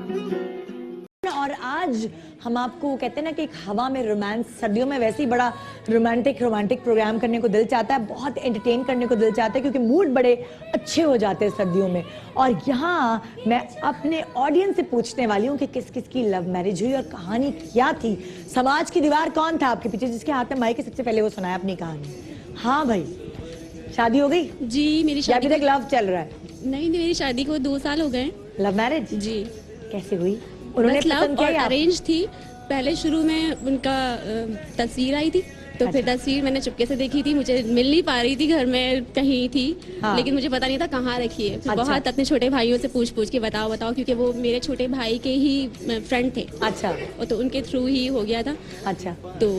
और आज हम आपको कहते हैं ना कि एक हवा में रोमांस, सर्दियों में वैसे ही बड़ा रोमांटिक प्रोग्राम करने को दिल चाहता है, बहुत एंटरटेन करने को दिल चाहता है क्योंकि मूड बड़े अच्छे हो जाते हैं सर्दियों में। और यहाँ मैं अपने ऑडियंस से पूछने वाली हूँ कि किस किस की लव मैरिज हुई और कहानी क्या थी। समाज की दीवार कौन था आपके पीछे जिसके हाथ में माइक है? सबसे पहले वो सुनाया अपनी कहानी। हाँ भाई, शादी हो गई? जी, मेरी शादी। अभी तक लव चल रहा है? नहीं, मेरी शादी को 2 साल हो गए। Love marriage? जी। कैसे हुई? उन्होंने पसंद किया? अरेंज थी। पहले शुरू में उनका तस्वीर आई थी तो फिर तस्वीर मैंने चुपके से देखी थी, मुझे मिल नहीं पा रही थी, घर में कहीं थी। हाँ। लेकिन मुझे पता नहीं था कहाँ रखी है। बहुत अपने छोटे भाइयों से पूछ के बताओ क्योंकि वो मेरे छोटे भाई के ही फ्रेंड थे। अच्छा। तो उनके थ्रू ही हो गया था। अच्छा। तो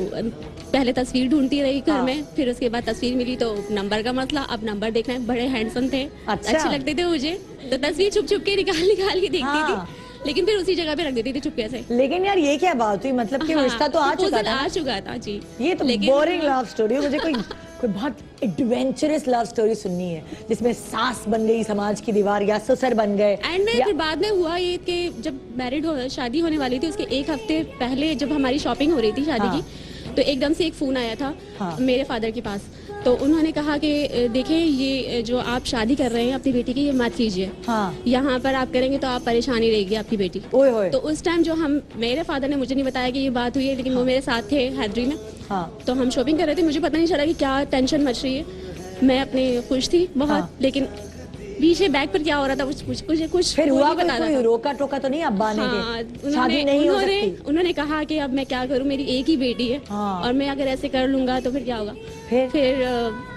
पहले तस्वीर ढूंढती रही घर में, फिर उसके बाद तस्वीर मिली तो नंबर का मसला। अब नंबर देखना है, बड़े हैंडसम थे, अच्छे लगते थे मुझे, तो तस्वीर छुप के निकाल के देखती थी, लेकिन फिर उसी जगह पे रख देती थी चुपके से। लेकिन यार ये क्या बात हुई, मतलब कि रिश्ता तो आ चुका था जी। ये तो बोरिंग लव स्टोरी। मुझे कोई बहुत एडवेंचरस लव स्टोरी सुननी है जिसमें सास बन गई समाज की दीवार या ससुर बन गए। एंड फिर बाद में हुआ ये कि जब शादी होने वाली थी उसके 1 हफ्ते पहले जब हमारी शॉपिंग हो रही थी शादी की, तो एकदम से एक फोन आया था मेरे फादर के पास। तो उन्होंने कहा कि देखें, ये जो आप शादी कर रहे हैं अपनी बेटी की, ये मत कीजिए। यहाँ पर आप करेंगे तो आप परेशानी रहेगी आपकी बेटी। तो उस टाइम जो मेरे फादर ने मुझे नहीं बताया कि ये बात हुई है, लेकिन वो मेरे साथ थे हैदरी में। तो हम शॉपिंग कर रहे थे, मुझे पता नहीं चला कि क्या टेंशन मच रही है। मैं अपने खुश थी बहुत, लेकिन पीछे बैग पर क्या हो रहा था कुछ फिर हुआ? कोई रोका टोका तो नहीं अब्बा ने? शादी नहीं हो सकती? उन्होंने कहा कि अब मैं क्या करूं, मेरी एक ही बेटी है और मैं अगर ऐसे कर लूंगा तो फिर क्या होगा। फिर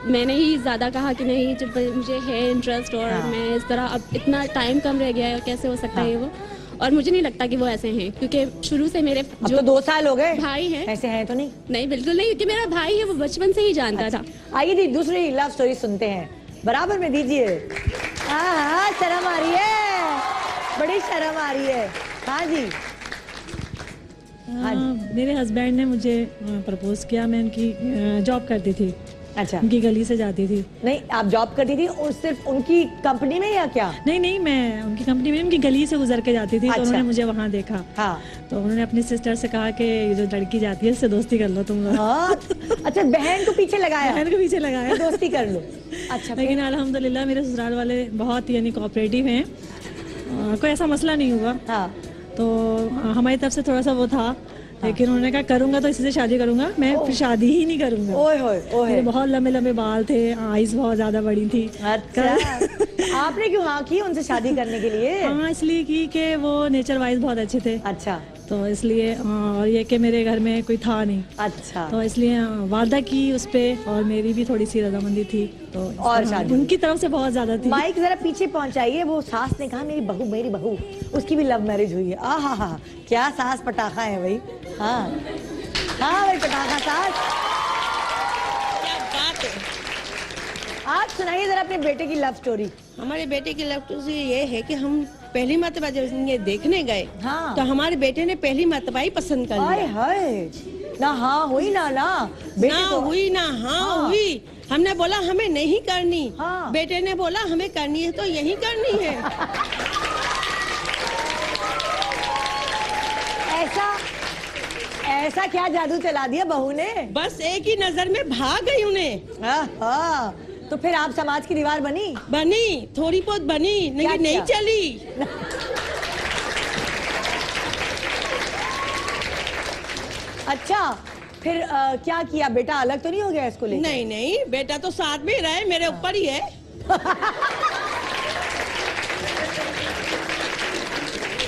मैंने ही ज्यादा कहा कि नहीं, जब मुझे है इंटरेस्ट और मैं इस तरह, अब इतना टाइम कम रह गया है, कैसे हो सकता है वो। और मुझे नहीं लगता कि वो ऐसे हैं, क्योंकि शुरू से मेरे जो तो 2 साल हो गए भाई हैं, ऐसे हैं तो नहीं? नहीं, बिल्कुल नहीं, क्योंकि मेरा भाई है, वो बचपन से ही जानता था। आइए जी दूसरी लव स्टोरी सुनते हैं, बराबर में दीजिए। हाँ, शर्म आ रही है, बड़ी शर्म आ रही है। हाँ जी। मेरे हस्बैंड ने मुझे प्रपोज किया। मैं उनकी जॉब करती थी। अच्छा। उनकी गली से जाती थी। नहीं, आप जॉब करती थी और सिर्फ उनकी कंपनी में या क्या? नहीं, मैं उनकी कंपनी में, उनकी गली से गुजर के जाती थी। तो उन्होंने मुझे वहाँ देखा। तो उन्होंने अपनी सिस्टर से कहा कि ये जो लड़की जाती है इससे दोस्ती कर लो तुम लोग। अच्छा, बहन को पीछे लगाया? बहन को पीछे लगाया, दोस्ती कर लो। अच्छा। लेकिन अल्हम्दुलिल्लाह मेरे ससुराल वाले बहुत यानी कोऑपरेटिव हैं, कोई ऐसा मसला नहीं हुआ। तो हमारी तरफ से थोड़ा सा वो था, लेकिन उन्होंने कहा करूंगा तो इसी से शादी करूंगा, मैं फिर शादी ही नहीं करूंगा। मेरे बहुत लंबे बाल थे, आईज बहुत ज्यादा बड़ी थी। अच्छा। आपने क्यों हाँ की उनसे शादी करने के लिए? हाँ, इसलिए की कि वो नेचर वाइज बहुत अच्छे थे। अच्छा। तो इसलिए, और ये कि मेरे घर में कोई था नहीं। अच्छा। तो इसलिए वादा की उस पे, और मेरी भी थोड़ी सी रजामंदी थी, तो और शादी उनकी तरफ से बहुत ज्यादा थी। माइक जरा पीछे पहुंचाइए। वो सास ने कहा मेरी बहू, उसकी भी लव मैरिज हुई है। आहा, क्या सास पटाखा है भाई। हाँ भाई, पटाखा सास। क्या बात है। आप सुनाइए जरा अपने बेटे की लव स्टोरी। हमारे बेटे की लव स्टोरी ये है कि हम पहली मर्तबा जब ये देखने गए, तो हमारे बेटे ने पहली मर्तबा ही पसंद कर लिया। हाय, ना हाँ हुई ना हुई ना हाँ हुई। हमने बोला हमें नहीं करनी। बेटे ने बोला हमें करनी है तो यही करनी है। ऐसा क्या जादू चला दिया बहू ने? बस एक ही नजर में भाग गई उन्हें। तो फिर आप समाज की दीवार बनी? थोड़ी बहुत बनी, लेकिन नहीं चली। अच्छा, फिर क्या किया? बेटा अलग तो नहीं हो गया इसको लेकर? नहीं, बेटा तो साथ में रहे, मेरे ऊपर ही है।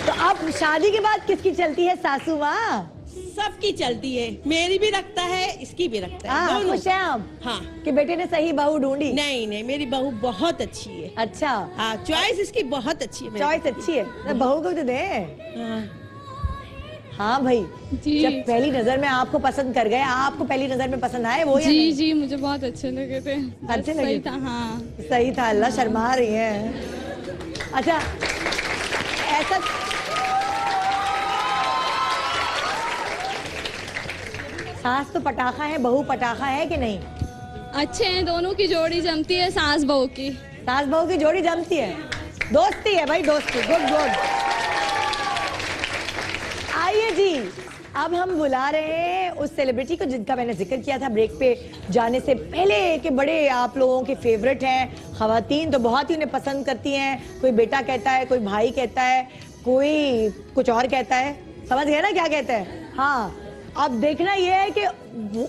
तो अब शादी के बाद किसकी चलती है सासू माँ? सबकी चलती है, मेरी भी रखता है, इसकी भी रखता है। दोनों। खुश हैं आप? हाँ। कि बेटे ने सही बहू ढूंढी? नहीं, मेरी बहू बहुत अच्छी है। अच्छा। हाँ, चॉइस इसकी बहुत अच्छी है। चॉइस अच्छी है, बहू को तो दे। हाँ भाई, जब पहली नजर में आपको पसंद कर गए, आपको पहली नजर में पसंद आए वो? जी, मुझे बहुत अच्छे लगे थे। अच्छे लगे? सही था। हाँ, सही था। अल्लाह, शर्मा रही है। अच्छा, ऐसा सास तो पटाखा है, बहू पटाखा है कि नहीं? अच्छे हैं, दोनों की जोड़ी जमती है, सास बहू की जोड़ी जमती है, दोस्ती है भाई, दोस्ती। गुड। अब हम बुला रहे हैं उस सेलिब्रिटी को जिनका मैंने जिक्र किया था ब्रेक पे जाने से पहले कि बड़े आप लोगों के फेवरेट हैं। खवातीन तो बहुत ही उन्हें पसंद करती हैं। कोई बेटा कहता है, कोई भाई कहता है, कोई कुछ और कहता है। समझ गए ना क्या कहते हैं? हाँ, अब देखना यह है कि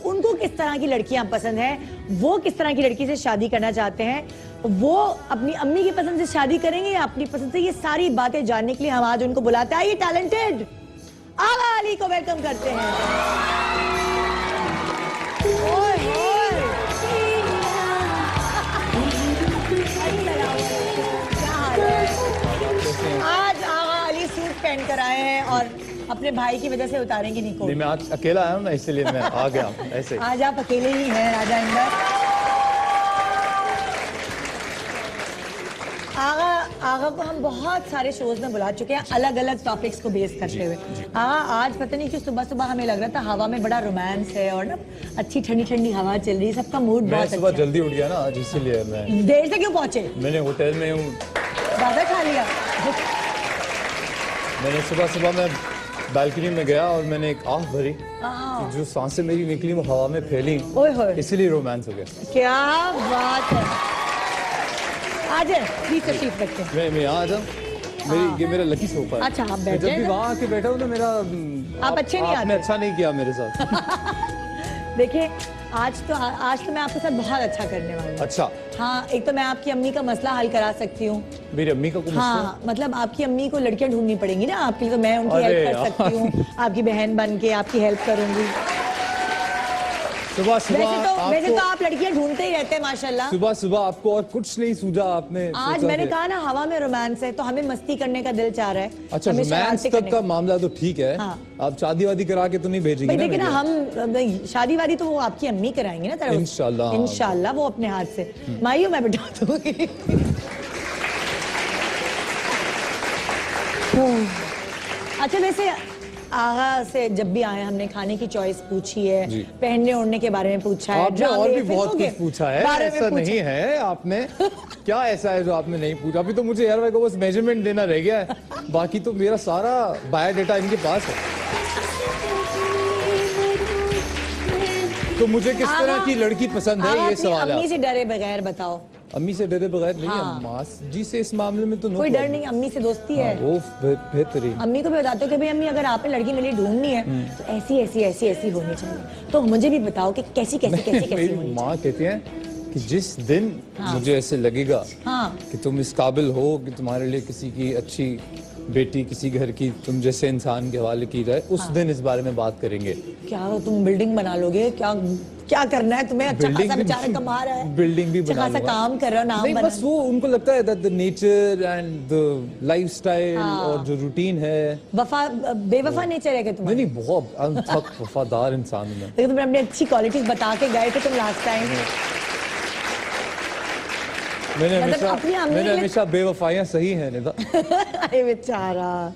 उनको किस तरह की लड़कियां पसंद हैं, वो किस तरह की लड़की से शादी करना चाहते हैं, वो अपनी अम्मी की पसंद से शादी करेंगे या अपनी पसंद से। ये सारी बातें जानने के लिए हम आज उनको बुलाते हैं। आइए टैलेंटेड आगा अली को वेलकम करते हैं। ओए होए, क्या हाल है? आज आगा अली सूट पहन कर आए हैं और अपने भाई की वजह से उतारेंगे नहीं को। मैं आज अकेला आया हूँ ना, इसलिए मैं आ गया हूँ ऐसे। आज आप अकेले ही हैं राजा इंदर। आगा को हम बहुत सारे शोज में बुला चुके हैं अलग अलग टॉपिक्स को बेस करते हुए। आज पता नहीं क्यों सुबह सुबह हमें लग रहा था हवा में बड़ा रोमांस है और ना अच्छी ठंडी ठंडी हवा चल रही है, सबका मूड बहुत अच्छा है। सुबह जल्दी उठ गया ना आज, इसीलिए मैं। देर से क्यों पहुंचे? मैंने होटल में हूँ, ज्यादा खा लिया। मैंने सुबह मैं बालकनी में गया और मैंने एक आह भरी, जो सांसें मेरी निकली वो हवा में फैली, इसीलिए रोमांस हो गया। क्या बात है। आज प्लीज तशरीफ रखें। मैं यहाँ आ जाऊँ। ये मेरा लकी सोफा है। अच्छा, आप बैठ जब भी जाएं। वहाँ आके बैठा हूँ ना, मेरा आप अच्छे नहीं आते। आपने अच्छा नहीं किया मेरे साथ। देखिए आज तो मैं आपके साथ बहुत अच्छा करने वाली हूँ। अच्छा। हाँ, एक तो मैं आपकी अम्मी का मसला हल करा सकती हूँ। मेरी अम्मी का कोई हाँ, मतलब आपकी अम्मी को लड़कियां ढूंढनी पड़ेंगी ना आपके लिए, तो मैं उनकी हेल्प कर सकती हूँ। आपकी बहन बन के आपकी हेल्प करूंगी। सुबह वैसे तो आप लड़कियां ढूंढते ही रहते हैं माशाल्लाह। सुबह आपको और कुछ नहीं सूझा आपने? आज मैंने कहा ना हवा में रोमांस है, तो हमें मस्ती करने का दिल चाह रहा है। अच्छा, रोमांस तक का मामला तो ठीक है। हाँ। आप शादी वादी करा के तो नहीं भेजेंगे ना? देखिए ना, हम शादी वादी तो वो आपकी अम्मी कराएंगे ना। इंशाल्लाह वो अपने हाथ से। माइयो मैं बिठा दूंगी। अच्छा, वैसे आगा से जब भी आए हमने खाने की चॉइस पूछी है, पहनने ओढ़ने के बारे में पूछा है, आपने और भी बहुत कुछ पूछा है। ऐसा नहीं है आपने क्या ऐसा है जो आपने नहीं पूछा? अभी तो मुझे यार भाई को बस मेजरमेंट देना रह गया है, बाकी तो मेरा सारा बायोडाटा इनके पास है। तो मुझे किस तरह की लड़की पसंद है, ये सवाल है। अम्मी से डरे बगैर बताओ। अम्मी से डरे बगैर नहीं। मास जी से इस मामले में तो कोई डर नहीं, अम्मी से दोस्ती है। वो बेहतरीन। अम्मी को भी बताते हो कि भाई अम्मी अगर आपने लड़की मेरे लिए ढूंढनी है तो ऐसी होनी चाहिए। तो मुझे भी बताओ कि कैसी होनी चाहिए। माँ कहती है कि जिस दिन मुझे ऐसे लगेगा कि तुम इस काबिल हो कि तुम्हारे लिए किसी की अच्छी बेटी, किसी घर की तुम जैसे इंसान के हवाले की जाए, उस दिन इस बारे में बात करेंगे। क्या तुम बिल्डिंग बना लोगे? क्या करना है तुम्हें? अच्छा खासा बेचारा कमा रहा है, बिल्डिंग भी बना खासा काम कर रहा है, नाम नहीं, बस वो उनको लगता है that the nature and the lifestyle और जो रूटीन है। बेवफा नेचर है कि तुम्हारा? नहीं, बहुत अनथक वफादार इंसान हूं मैं। लेकिन तुम अपनी अच्छी क्वालिटीज बता के गए थे तुम लास्ट टाइम। मैंने हमेशा बेवफाइयां सही हैं निदा। अरे बेचारा।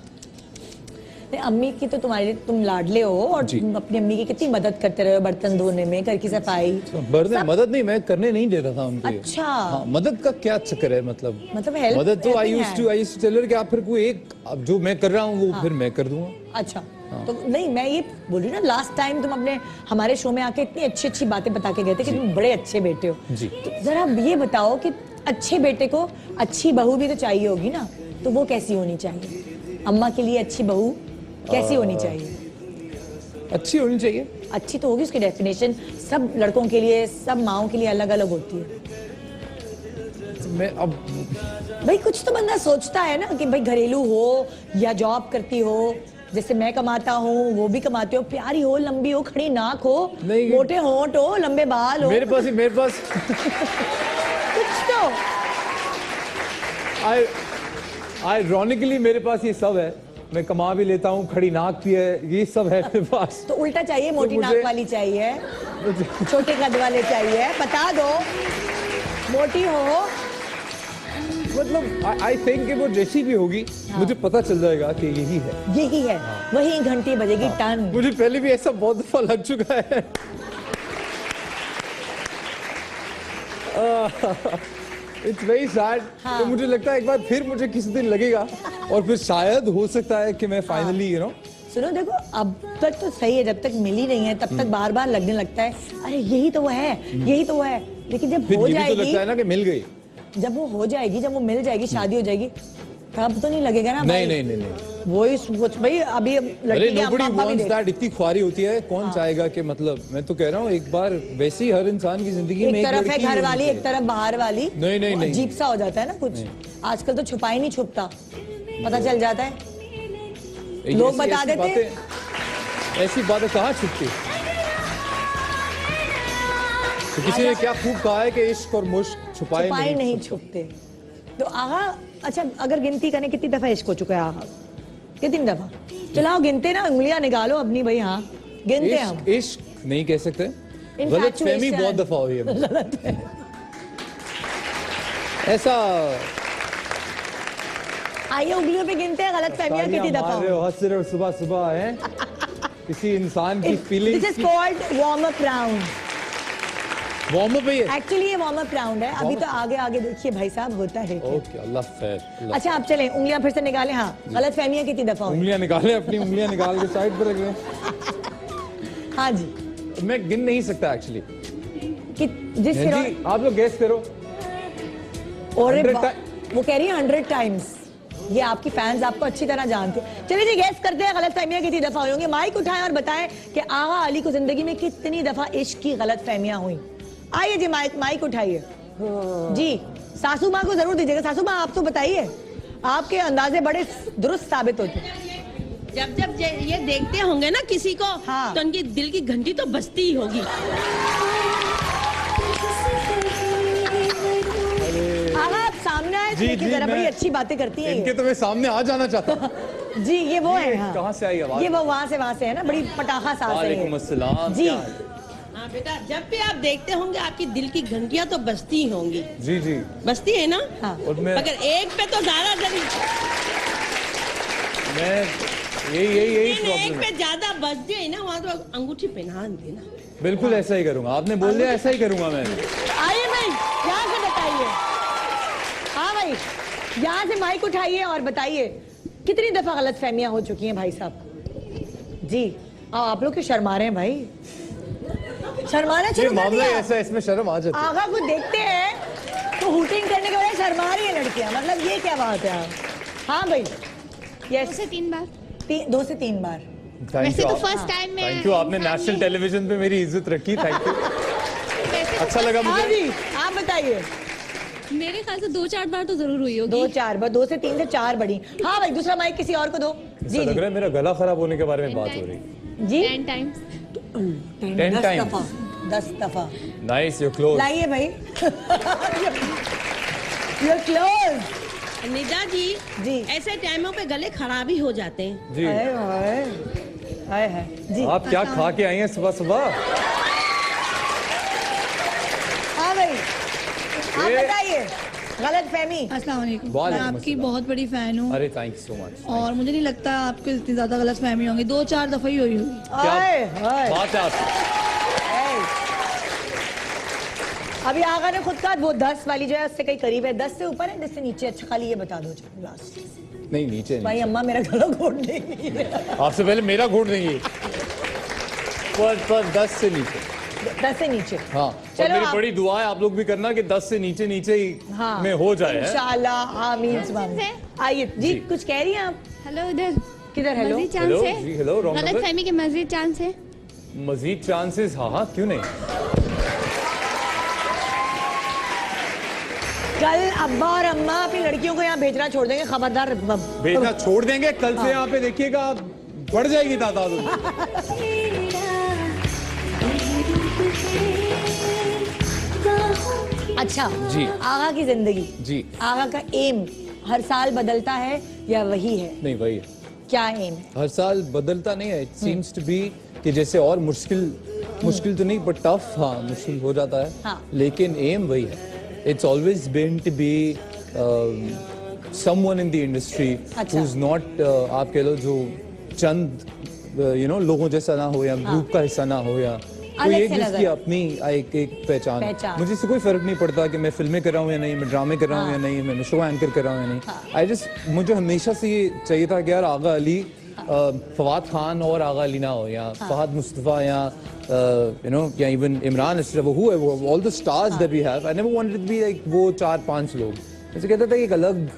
अम्मी की तो तुम्हारे तुम लाडले हो और तुम अपनी अम्मी की कितनी मदद करते रहे हो, बर्तन धोने में, घर की सफाई। मदद नहीं, मैं करने नहीं देता था उनको। अच्छा। हाँ, मदद का क्या चक्कर है? मतलब मदद तो I used to tell her कि आप फिर कोई एक जो मैं कर रहा हूँ वो फिर मैं कर दूंगा। अच्छा। तो नहीं, मैं ये बोल रही हूँ ना, लास्ट टाइम तुम अपने हमारे शो में आके इतनी अच्छी अच्छी बातें बता के गए थे कि तुम बड़े अच्छे बेटे हो। तो जरा ये बताओ कि अच्छे बेटे को अच्छी बहू भी तो चाहिए होगी ना, तो वो कैसी होनी चाहिए? अम्मा के लिए अच्छी बहू कैसी होनी चाहिए? अच्छी होनी चाहिए। अच्छी तो होगी, उसकी डेफिनेशन सब लड़कों के लिए, सब माओं के लिए अलग अलग होती है। मैं अब भाई कुछ तो बंदा सोचता है ना कि भाई घरेलू हो या जॉब करती हो, जैसे मैं कमाता हूँ वो भी कमाते हो, प्यारी हो, लंबी हो, खड़ी नाक हो, मोटे होंठ हो, लंबे बाल हो। मेरे पास कुछ तो आयरॉनिकली मेरे पास ये सब है। मैं कमा भी लेता हूँ, खड़ी नाक भी है, ये सब है मेरे पास। तो उल्टा चाहिए, मोटी नाक वाली चाहिए, छोटे कद वाले चाहिए, बता दो। मोटी हो मतलब आई थिंक वो जैसी भी होगी मुझे पता चल जाएगा कि यही है। वही घंटी बजेगी टन। मुझे पहले भी ऐसा बहुत दफा लग चुका है। It's very sad. तो मुझे लगता है एक बार फिर मुझे किसी दिन लगेगा और फिर शायद हो सकता है कि मैं फाइनली सुनो देखो अब तक तो सही है, जब तक मिली नहीं है तब तक बार बार लगने लगता है अरे यही तो वो है, यही तो वो है, लेकिन जब फिर हो ये भी तो जाएगी, लगता है ना कि मिल गई। जब वो हो जाएगी, जब वो मिल जाएगी, शादी हो जाएगी, तब तो नहीं लगेगा ना भाई। नहीं नहीं नहीं, वही सोच भाई, अभी अरे लड़की के nobody अम्मा भी wants देख, that, इतनी ख्वारी होती है, कौन चाहेगा कि मतलब मैं तो कह रहा हूँ एक बार वैसे ही हर इंसान की जिंदगी में एक एक तरफ है लड़की घर होनी वाली, एक चाहिए। तरफ बाहर वाली, नहीं, नहीं, वो नहीं। अजीब सा हो जाता है ना कुछ। आजकल तो छुपा ही नहीं छुपता, पता चल जाता है, लोग ऐसी- बता ऐसी देते हैं। बातें- ऐसी बातें कहाँ छुपती? तो किसी ने क्या खूब कहा है कि इश्क और मुश्क छुपाए छुपाए नहीं छुपता। छुपते। तो आगा, अच्छा अगर गिनती करें कितनी दफा इश्क हो चुका है आगा, कितनी दफा? चलो आओ गिनते ना, उंगलियां निकालो अपनी भाई। हाँ गिनते हैं हम। इश्क नहीं कह सकते, गलत फहमी बहुत दफा हुई है मुझे। ऐसा आइए उंगलियों पे गिनते हैं गलत फहमियां कितनी दफा मार रहे हो, हंस रहे हो सुबह सुबह है किसी इंसान की feeling. This is called warm up round. Warm up है ये। एक्चुअली ये वार्म अप राउंड है, अभी तो आगे आगे देखिए भाई साहब होता है क्या। ओके, अल्लाह खैर, अल्लाह। अच्छा आप चलें, उंगलियां फिर से निकालें। हाँ गलत फहमियां कितनी दफा हुई? उंगलियां निकाले, अपनी उंगलियां निकाल के साइड पर रख लें। हाँ जी, मैं गिन नहीं सकता एक्चुअली। कि जिस फिर जी आप लोग गेस करो। और 100 वो कह रही है 100 टाइम्स। ये आपकी फैंस आपको अच्छी तरह जानते हैं। चलिए जी गैस करते हैं गलत फहमियां कितनी दफा हुई होंगी। माइक उठाएं और बताएं कि आगा अली को जिंदगी में कितनी दफा इश्क की गलत फहमियां हुई। आइए जी, माइक उठाइए जी। सासू माँ को जरूर दीजिएगा। सासू माँ आप तो बताइए, आपके अंदाजे बड़े दुरुस्त साबित होते हैं। जब जब ये देखते होंगे ना किसी को, हाँ। तो उनकी दिल की घंटी तो बजती ही होगी। आगा आप सामने आए, जी, देखिए जी, जरा, बड़ी मैं- अच्छी बातें करती हैं इनके ये। तो मैं सामने आ जाना चाहता हूँ। जी ये वो है। हाँ। कहाँ से आई आवाज? ये वो वहाँ से है ना, बड़ी पटाखा सास है वालेकुम ये। अस्सलाम, जी क्या हाल? हाँ बेटा, जब भी आप देखते होंगे आपकी दिल की घंटियां तो बजती ही होंगी। जी जी। बजती है ना? हाँ। और मैं मगर एक पे तो ज्यादा जल्दी, यही एक प्रॉब्लम पे है। ज्यादा बज जाए ना, वहाँ तो अंगूठी पहना देना। बिल्कुल ऐसा ही करूंगा, आपने बोल दिया ऐसा ही करूंगा मैं। आइए भाई यहाँ से बताइए। हाँ भाई यहाँ से माइक उठाइए और बताइए कितनी दफा गलत फहमियां हो चुकी हैं भाई साहब जी। आप लोग क्यों शर्मा रहे हैं भाई? शर्माना ये शुरू कर मामला ही दिया। ऐसा है, इसमें शर्म आ जाती है। आगा को देखते हैं तो हूटिंग करने के बजाय शर्मा रही है लड़कियां, मतलब ये क्या बात है आप? हाँ भाई यस, 2 से 3 बार। 2 से 3 बार। वैसे तो फर्स्ट टाइम में थैंक यू, आपने नेशनल टेलीविजन पे मेरी इज्जत रखी, थैंक यू। अच्छा लगा हाँ मुझे। जी आप बताइए। मेरे ख्याल से 2-4 बार तो जरूर हुई होगी। 2-4 बार, 2 से 3 से 4 बड़ी। हाँ भाई दूसरा माइक किसी और को दो। ऐसा जी लग जी रहा है मेरा गला खराब होने के बारे में बात हो रही। जी 10 टाइम्स। 10 10 times. दफा 10 दफा नाइस, यू क्लोज। लाइए भाई। You're close. निदा जी, जी। ऐसे टाइमों पे गले खराब ही हो जाते हैं। जी हाय हाय हाय हाय जी। आप क्या खा के आई हैं सुबह सुबह? हाँ भाई आप ये- बताइए गलत फहमी। अस्सलाम वालेकुम। मैं वालेकुम आपकी अस्सलाम। बहुत बड़ी फैन हूँ अरे थैंक यू सो मच। और मुझे नहीं लगता आपको इतनी ज्यादा गलत फहमी होंगी। 2-4 दफा ही हुई होगी। हाय हाय बात है आपकी। हाय। अभी आगा ने खुद कहा वो 10 वाली जो है उससे कहीं करीब है। 10 से ऊपर है, 10 से नीचे? अच्छा खाली ये बता दो लास्ट। नहीं नीचे भाई नहीं। अम्मा मेरा गला घोट देगी। आपसे पहले मेरा घोट देंगे। पर 10 से नीचे। 10 से नीचे। हाँ, और चलो मेरी आप- बड़ी दुआ है आप लोग भी करना कि 10 से नीचे नीचे ही हाँ में हो जाए। है? इंशाल्लाह आमीन सुभान। आइए जी, कुछ कह रही हैं आप? हेलो उधर किधर? हेलो मजीद हेलो चांस है? जी, हेलो, रॉन्ग गलत नंबर। फहमी के मजीद चांस है? मजीद चांसेस, हाँ हाँ क्यों नहीं। कल अब्बा और अम्मा अपनी लड़कियों को यहाँ भेजना छोड़ देंगे, खबरदार। भेजना छोड़ देंगे, कल से यहाँ पे देखिएगा बढ़ जाएगी तादाद उनकी। अच्छा जी। आगा की जिंदगी, जी आगा का एम हर साल बदलता है या वही है? नहीं वही है, क्या एम है? हर साल बदलता नहीं है। इट सीम्स टू बी कि जैसे और मुश्किल तो नहीं, बट टफ, हाँ मुश्किल हो जाता है। हाँ। लेकिन एम वही है। It's always been to be someone in the industry अच्छा। हु इज नॉट, आप कह लो जो चंद लोगों जैसा ना हो या ग्रुप का हिस्सा ना हो या कोई अलग एक से जिसकी नजर। अपनी एक पहचान। पहचान। मुझे इससे कोई फर्क नहीं पड़ता कि मैं फिल्में कर रहा हूँ या नहीं, मैं ड्रामे कर रहा हूँ या नहीं, मैं शो एंकर कर रहा हूँ या नहीं। मुझे हमेशा से ये चाहिए था कि यार आगा अली फवाद खान और आगा अलीना हो या फहद मुस्तफ़ा या you know या even Imran Ashraf who all the stars that we have, I never wanted to be like वो 4-5 लोग। जैसे कहता था एक अलग,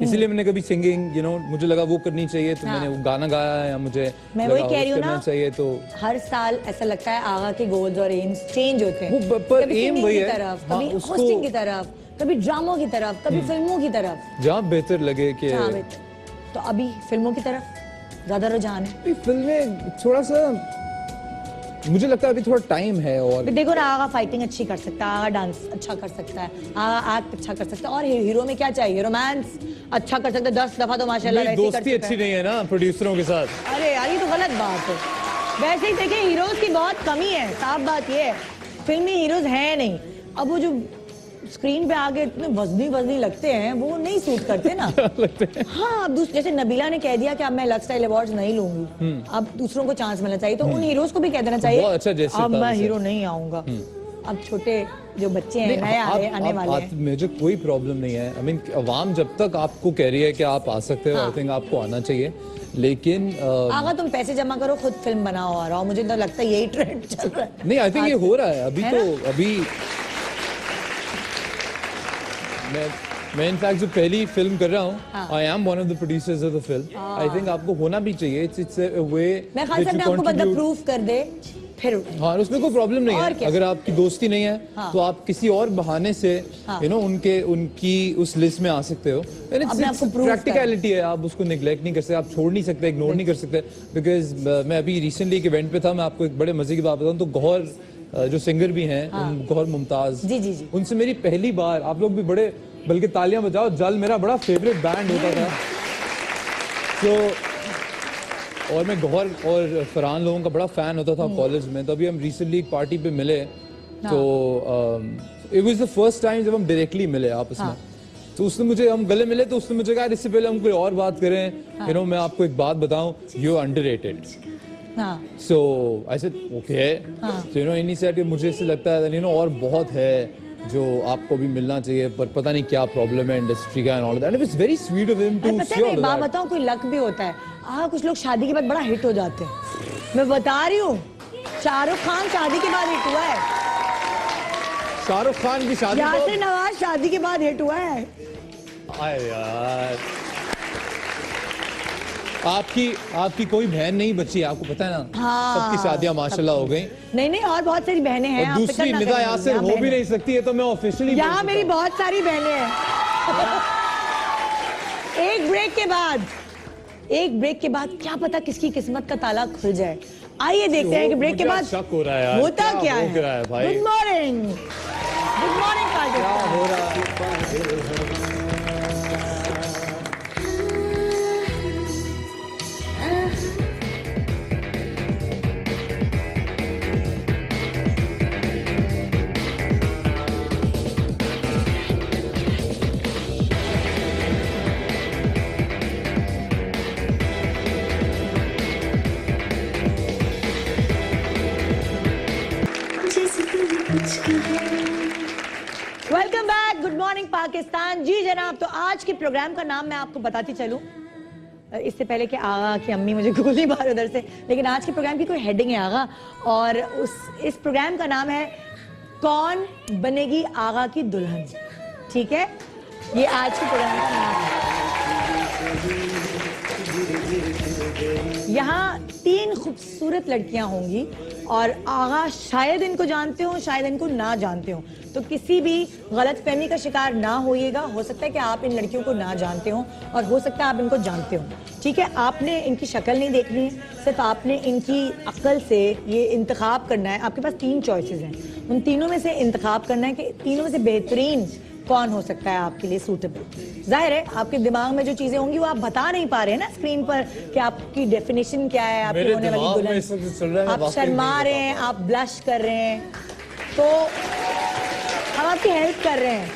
इसीलिए मैंने कभी सिंगिंग मुझे लगा वो करनी चाहिए, तो मैंने वो गाना गाया या मुझे मैं वही कह रही हूँ ना, चाहिए। तो हर साल ऐसा लगता है आगा के गोल्स और एम्स चेंज होते हैं, पर एम वही है, कभी होस्टिंग की तरफ, कभी ड्रामों की तरफ, कभी फिल्मों की तरफ, जहाँ बेहतर लगे कि तो अभी फिल्मों की तरफ ज्यादा रुझान है। फिल्में थोड़ा सा मुझे लगता है अभी थोड़ा टाइम है। और देखो ना, आगा फाइटिंग अच्छी कर सकता है, आगा डांस अच्छा कर सकता है, आगा एक्ट अच्छा कर सकता है, और हीरो में क्या चाहिए, रोमांस अच्छा कर सकता है। 10 दफा तो माशाल्लाह वैसे ही कर दोस्ती अच्छी नहीं है ना प्रोड्यूसरों के साथ। अरे यार ये तो गलत बात है। वैसे ही देखिए हीरोज की बहुत कमी है, साफ बात ये है, फिल्मी हीरोज हैं नहीं। अब वो जो स्क्रीन पे आगे इतने वजनी लगते हैं वो नहीं सूट करते ना। हाँ, अब जैसे नबीला ने कह दिया कि अब मैं लाइफस्टाइल अवार्ड्स नहीं लूंगी, अब दूसरों को चांस मिलना चाहिए, तो उन हीरोज को भी कह देना चाहिए अच्छा अब मैं हीरो नहीं आऊंगा। अब छोटे जो बच्चे हैं नए आने वाले हैं, मुझे कोई प्रॉब्लम नहीं है। आई मीन अवाम जब तक आपको कह रही है कि आप आ सकते हो, आई थिंक आपको आना चाहिए। लेकिन आगा तुम पैसे जमा करो, खुद फिल्म बनाओ और आओ, मुझे तो लगता है यही ट्रेंड चल रहा है। नहीं, आई थिंक ये हो रहा है अभी, तो अभी मैं इनफैक्ट जो पहली फिल्म कर रहा हूँ, I am one of the producers of the film. I think आपको होना भी चाहिए, इट्स अ वे मैं खाली साहब ने आपको बंदा प्रूफ कर दे फिर। हाँ, उसमें कोई प्रॉब्लम नहीं है। अगर आपकी दोस्ती नहीं है तो आप किसी और बहाने से उनकी उस लिस्ट में आ सकते हो। प्रैक्टिकलिटी है, आप उसको निगलेक्ट नहीं कर सकते, आप छोड़ नहीं सकते, इग्नोर नहीं कर सकते। बिकॉज मैं अभी रिसेंटली एक इवेंट पे था, मैं आपको एक बड़े मजे की बात बताऊँ तो गौहर जो सिंगर भी हैं, गौहर मुमताज, जी, उनसे मेरी पहली बार, आप लोग भी बड़े, बल्कि तालियां बजाओ, जल मेरा बड़ा फेवरेट बैंड होता था। तो और मैं गौहर और फरहान लोगों का बड़ा फैन होता था कॉलेज में। तो अभी हम रिसेंटली एक पार्टी पे मिले, तो it was the first time जब हम डायरेक्टली मिले आपस में। तो उसने मुझे, हम गले मिले तो उसने मुझे कहा इससे पहले हम कोई और बात करें, मैं आपको एक बात बताऊं, you are underrated. So I said okay. So इन्हीं से मुझे ऐसे लगता है और बहुत है जो आपको भी मिलना चाहिए, पर पता नहीं क्या प्रॉब्लम है इंडस्ट्री का and all that. It was very sweet of him to say all that. बात बताऊं, कोई लक भी होता है। कुछ लोग शादी के बाद बड़ा हिट हो जाते हैं। मैं बता रही हूँ, शाहरुख खान शादी के बाद हिट हुआ है। शाहरुख खान की शादी, यासिर नवाज शादी के बाद हिट हुआ है। अरे यार, आपकी कोई बहन नहीं बची, आपको पता है ना। सबकी शादियां माशाल्लाह हो गई। नहीं, और बहुत सारी बहनें हैं। और दूसरी निदा यासिर हो भी नहीं सकती है, तो मैं ऑफिशियली यहाँ मेरी बहुत सारी बहनें हैं। एक ब्रेक के बाद क्या पता किसकी किस्मत का ताला खुल जाए। आइए देखते हैं कि ब्रेक के बाद शक हो रहा है यार, होता क्या है। गुड मॉर्निंग क्या हो रहा है। Welcome back, good morning Pakistan. जी जनाब, तो आज के प्रोग्राम का नाम मैं आपको बताती चलूं, इससे पहले कि आगा की अम्मी मुझे गोली मार उधर से, लेकिन आज के प्रोग्राम की कोई हेडिंग है आगा, और इस प्रोग्राम का नाम है कौन बनेगी आगा की दुल्हन। ठीक है, ये आज के प्रोग्राम का नाम है। यहाँ 3 खूबसूरत लड़कियां होंगी और आगा शायद इनको जानते हो, शायद इनको ना जानते हो, तो किसी भी गलतफहमी का शिकार ना होइएगा। हो सकता है कि आप इन लड़कियों को ना जानते हो और हो सकता है आप इनको जानते हो। ठीक है, आपने इनकी शक्ल नहीं देखनी है, सिर्फ आपने इनकी अक्ल से ये इंतखाब करना है। आपके पास 3 चॉइसेस हैं, उन तीनों में से इंतखाब करना है कि तीनों में से बेहतरीन कौन हो सकता है आपके लिए सूटेबल। जाहिर है आपके दिमाग में जो चीजें होंगी वो आप बता नहीं पा रहे हैं ना स्क्रीन पर कि आपकी डेफिनेशन क्या है, आपकी होने वाली दुल्हन। आप शर्मा रहे हैं, आप ब्लश कर रहे हैं, तो हम आपकी हेल्प कर रहे हैं।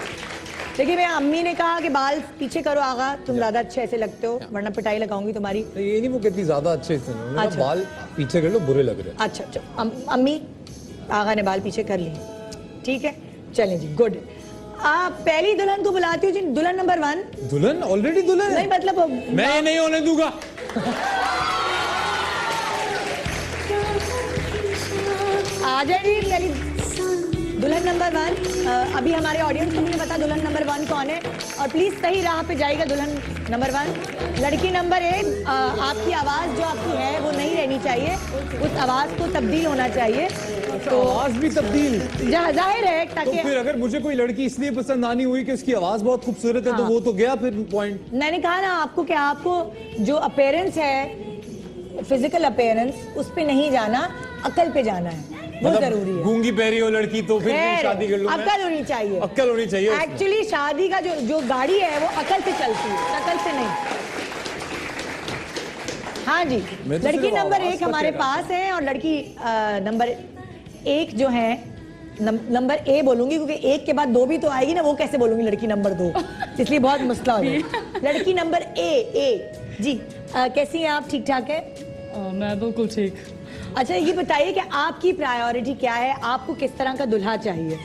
देखिए, मैं अम्मी ने कहा कि बाल पीछे करो आगा, तुम ज्यादा अच्छे ऐसे लगते हो, वरना पिटाई लगाऊंगी तुम्हारी। ये नहीं, वो कितनी ज्यादा अच्छे थे, अच्छा। बाल पीछे कर लो, बुरे लग रहे हैं। अच्छा, अम्मी आगा ने बाल पीछे कर लिए, ठीक है, चलें जी, गुड। आप पहली दुल्हन को बुलाती हो जी, दुल्हन नंबर 1। दुल्हन ऑलरेडी दुल्हन नहीं, मतलब मैं नहीं होने दूंगा। काजल जी मेरी दुल्हन नंबर 1, अभी हमारे ऑडियंस को नहीं पता दुल्हन नंबर 1 कौन है, और प्लीज सही राह पे जाइएगा दुल्हन नंबर 1। लड़की नंबर 1, आपकी आवाज जो आपकी है वो नहीं रहनी चाहिए, उस आवाज को तब्दील होना चाहिए। तो आवाज भी तब्दील जाहिर है, तो ताकि फिर अगर मुझे कोई लड़की इसलिए पसंद आनी हुई कि उसकी आवाज बहुत खूबसूरत है, तो वो तो गया फिर पॉइंट। मैंने कहा ना आपको कि आपको जो अपीयरेंस है, फिजिकल अपीयरेंस, उस पे नहीं जाना, अकल पे जाना है, वो जरूरी है। गूंगी पैरी हो लड़की तो फिर भी शादी कर लूं मैं। अकल होनी चाहिए, अक्ल होनी चाहिए। एक्चुअली शादी का जो गाड़ी है वो अकल से चलती है, अकल से नहीं। हाँ जी, मैं तो लड़की सिर्फ नंबर आवाज 1 का हमारे कह रहा पास है, और लड़की नंबर 1 जो है, नंबर ए बोलूंगी क्योंकि 1 के बाद 2 भी तो आएगी ना, वो कैसे बोलूंगी लड़की नंबर 2, इसलिए बहुत मसला हो जाएगा। लड़की नंबर ए जी, कैसी हैं आप? ठीक ठाक है? मैं बिल्कुल ठीक। अच्छा ये बताइए कि आपकी प्रायोरिटी क्या है, आपको किस तरह का दुल्हा चाहिए?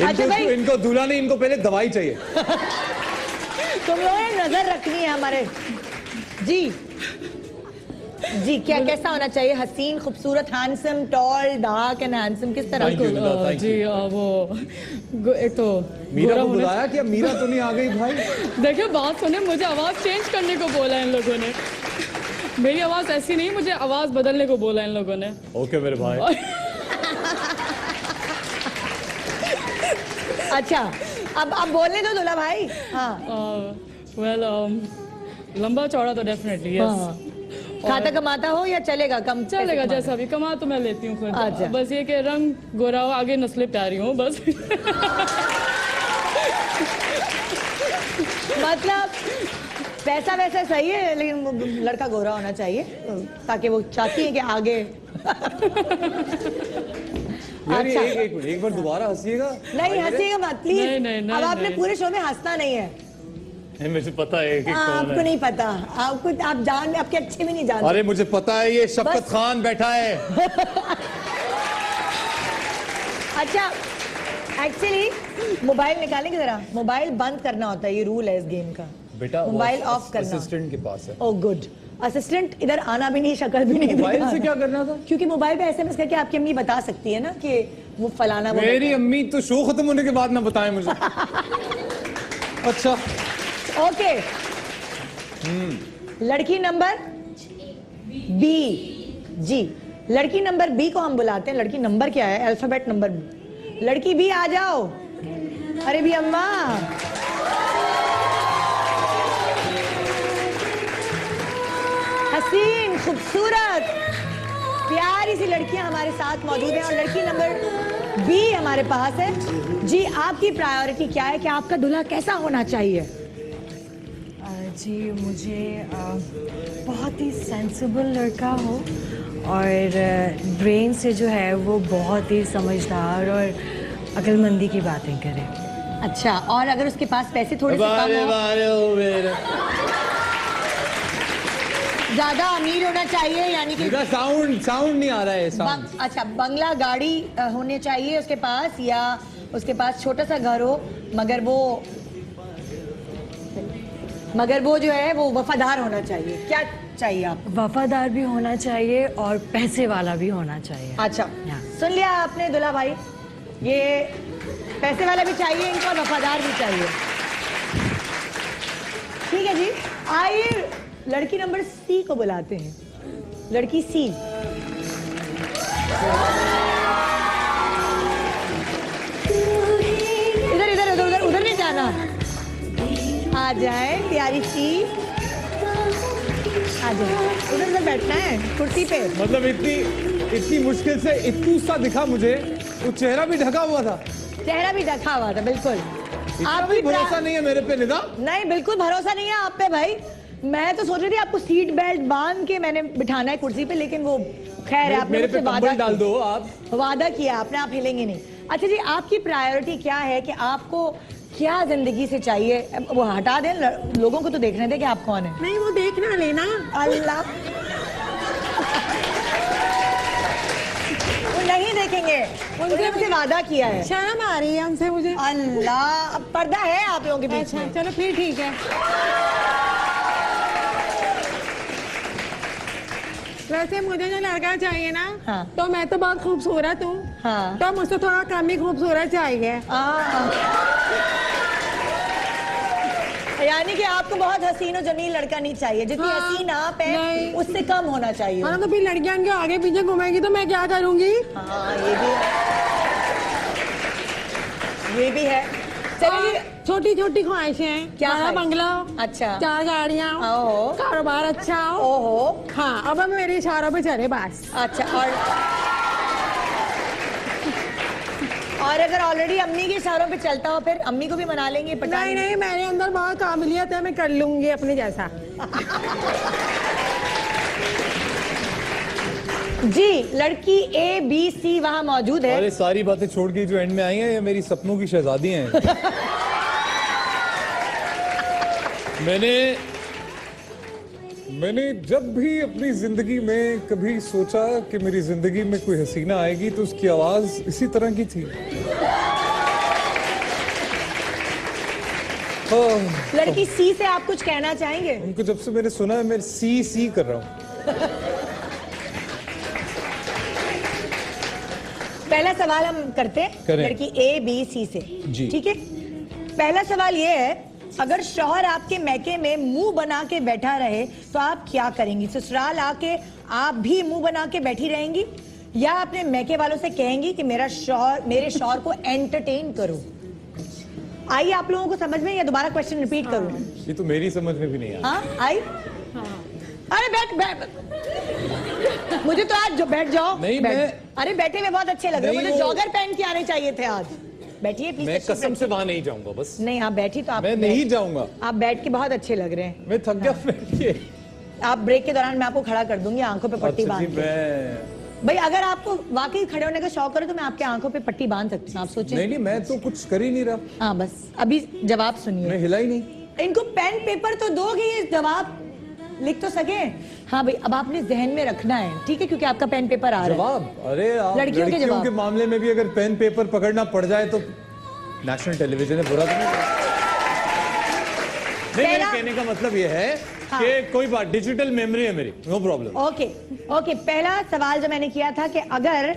अच्छा भाई, इनको दूल्हा नहीं, इनको पहले दवाई चाहिए। तुम लोगों ने नजर रखनी है हमारे जी क्या कैसा होना चाहिए? हसीन, खूबसूरत, handsome, tall, dark and handsome, किस तरह? जी वो एक तो मीरा को बुलाया क्या? मीरा तो नहीं आ गई भाई? देखिए बात सुने, मुझे आवाज चेंज करने को बोला इन लोगों ने। मेरी आवाज ऐसी नहीं, मुझे आवाज बदलने को बोला इन लोगों ने। ओके मेरे भाई। अच्छा अब बोलने दो दूल्हा भाई। हाँ वेल लंबा चौड़ा तो डेफिनेटली यस। खाता कमाता हो या चलेगा? कम चलेगा, जैसा भी कमा तो मैं लेती हूँ खुद। अच्छा। बस ये कि रंग गोरा हो, आगे नस्लें प्यारी हो बस। मतलब पैसा वैसा सही है, लेकिन लड़का गोरा होना चाहिए, ताकि वो चाहती है कि आगे। अच्छा। एक बार दोबारा हंसिएगा। नहीं हंसिएगा मत प्लीज। नहीं, अब आपने पूरे शो में हंसना नहीं है। मुझे पता है कि कौन आपको है। नहीं पता, आप जान आपके अच्छे भी नहीं जानते। अरे मुझे पता है, ये शफकत खान बैठा है। अच्छा एक्चुअली मोबाइल निकालेंगे जरा, मोबाइल बंद करना होता है, ये रूल है इस गेम का। बेटा मोबाइल ऑफ करना। असिस्टेंट के पास है। ओह गुड, असिस्टेंट इधर आना भी नहीं, शक्ल भी नहीं। मोबाइल से क्या करना था? क्योंकि मोबाइल पे एसएमएस करके आपकी अम्मी बता सकती है ना कि वो फलाना। मेरी अम्मी तो शो खत्म होने के बाद ना बताएं मुझे। अच्छा ओके, लड़की नंबर बी जी, लड़की नंबर बी को हम बुलाते हैं। लड़की नंबर क्या है? Alphabet number B. लड़की बी आ जाओ। अरे भी अम्मा, हसीन, खूबसूरत, प्यारी सी लड़कियां हमारे साथ मौजूद हैं, और लड़की नंबर बी हमारे पास है जी। आपकी प्रायोरिटी क्या है कि आपका दूल्हा कैसा होना चाहिए? जी मुझे बहुत ही सेंसिबल लड़का हो, और ब्रेन से जो है वो बहुत ही समझदार और अक्लमंदी की बातें करे। अच्छा, और अगर उसके पास पैसे थोड़े से कम हो, ज्यादा अमीर होना चाहिए, यानी कि साउंड नहीं आ रहा है साउंड। अच्छा, बंगला गाड़ी होने चाहिए उसके पास, या उसके पास छोटा सा घर हो, मगर वो जो है वो वफादार होना चाहिए। क्या चाहिए आपको? वफादार भी होना चाहिए और पैसे वाला भी होना चाहिए। अच्छा, सुन लिया आपने दूल्हा भाई, ये पैसे वाला भी चाहिए इनको, वफादार भी चाहिए। ठीक है जी, आइए लड़की नंबर सी को बुलाते हैं। लड़की सी, इधर इधर उधर उधर उधर नहीं जाना, आ जाए प्यारी सी, आ जाए, उधर उधर बैठना है कुर्सी पे। मतलब इतनी मुश्किल से इतू सा दिखा मुझे, वो चेहरा भी ढका हुआ था। चेहरा भी ढका हुआ था, बिल्कुल। आप भी भरोसा नहीं है मेरे पे निदा? नहीं, बिल्कुल भरोसा नहीं है आप पे भाई। मैं तो सोच रही थी आपको सीट बेल्ट बांध के मैंने बिठाना है कुर्सी पे, लेकिन वो खैर है, आपने मुझसे वादा डाल दो, आप वादा किया आपने, आप हिलेंगे नहीं। अच्छा जी, आपकी प्रायोरिटी क्या है कि आपको क्या जिंदगी से चाहिए? वो हटा दें, लोगों को तो देखने दे कि आप कौन है। नहीं, वो देखना लेना। अल्लाह, वो नहीं देखेंगे, उन्होंने मुझे वादा किया है। शर्म आ रही है हमसे मुझे। अल्लाह, अब पर्दा है आप लोगों के बीच अच्छा में। चलो फिर ठीक है। वैसे मुझे जो लड़का चाहिए ना, हाँ। तो मैं तो बहुत खूबसूरत हूँ, हाँ। तो मुझसे थोड़ा कम ही खूबसूरत चाहिए। यानी कि आपको बहुत हसीन और जमील लड़का नहीं चाहिए, जितनी हाँ, हसीन आप हैं नहीं। उससे कम होना चाहिए। हाँ, तो फिर लड़कियां इनके आगे पीछे घुमाएंगी तो मैं क्या करूंगी? हाँ, ये भी है। चलिए, छोटी छोटी ख्वाहिशें हैं। क्या बड़ा ख्वाहिश? बंगला, अच्छा। 4 गाड़ियाँ, ओहो। कारोबार अच्छा हो। ओहो। हाँ, अब हम मेरे इशारों पे चले बस। अच्छा, और अगर ऑलरेडी अम्मी के इशारों पे चलता हो, फिर अम्मी को भी मना लेंगे, पटा नहीं नहीं, मेरे अंदर बहुत काबिलियत है, मैं कर लूंगी अपने जैसा। जी, लड़की A, B, C वहाँ मौजूद है। अरे सारी बातें छोड़ के जो एंड में आई हैं, ये मेरी सपनों की शहजादी हैं। मैंने जब भी अपनी जिंदगी में कभी सोचा कि मेरी जिंदगी में कोई हसीना आएगी तो उसकी आवाज इसी तरह की थी। लड़की C से आप कुछ कहना चाहेंगे? उनको जब से मैंने सुना है, मैं सी कर रहा हूँ। पहला सवाल हम करते हैं करें। लड़की A, B, C से। जी। ठीक है, पहला सवाल ये है, अगर शौहर आपके मैके में मुंह बना के बैठा रहे तो आप क्या करेंगी? ससुराल आके आप भी मुंह बना के बैठी रहेंगी, या अपने मैके वालों से कहेंगी कि मेरे शौहर को एंटरटेन करो? आई आप लोगों को समझ में, या दोबारा क्वेश्चन रिपीट करूं? ये तो मेरी समझ में भी नहीं आया। हाँ, आई? अरे बैठ मुझे तो आज बैठ जाओ। नहीं, अरे बैठे हुए बहुत अच्छे लग रहे हो, मुझे जॉगर पहन के आने चाहिए थे आज। बैठिए प्लीज। मैं कसम से वहां नहीं जाऊंगा, बस। नहीं, आप बैठी तो आप मैं नहीं जाऊंगा। आप बैठ के बहुत अच्छे लग रहे हैं। मैं थक गया। बैठिए। आप ब्रेक के दौरान मैं आपको खड़ा कर दूंगी, आंखों पे पट्टी अच्छा जी, बांध के। भाई अगर आपको वाकई खड़े होने का शौक करो तो मैं आपके आंखों पे पट्टी बांध सकती हूँ, आप सोचें। नहीं, मैं तो कुछ कर ही नहीं रहा। हाँ, बस अभी जवाब सुनिए। मैं हिला ही नहीं। इनको पेन पेपर तो दोगे, ये जवाब लिख तो सके। हाँ भाई, अब आपने जहन में रखना है, ठीक है, क्योंकि आपका पेन पेपर आ रहा है। जवाब? अरे आप लड़कियों के मामले में भी अगर पेन पेपर पकड़ना पड़ जाए तो नेशनल टेलीविजन है, बुरा तो नहीं। मेरे कहने का मतलब ये है कि कोई बात, डिजिटल मेमोरी है मेरी, नो प्रॉब्लम। ओके, पहला सवाल जो मैंने किया था कि अगर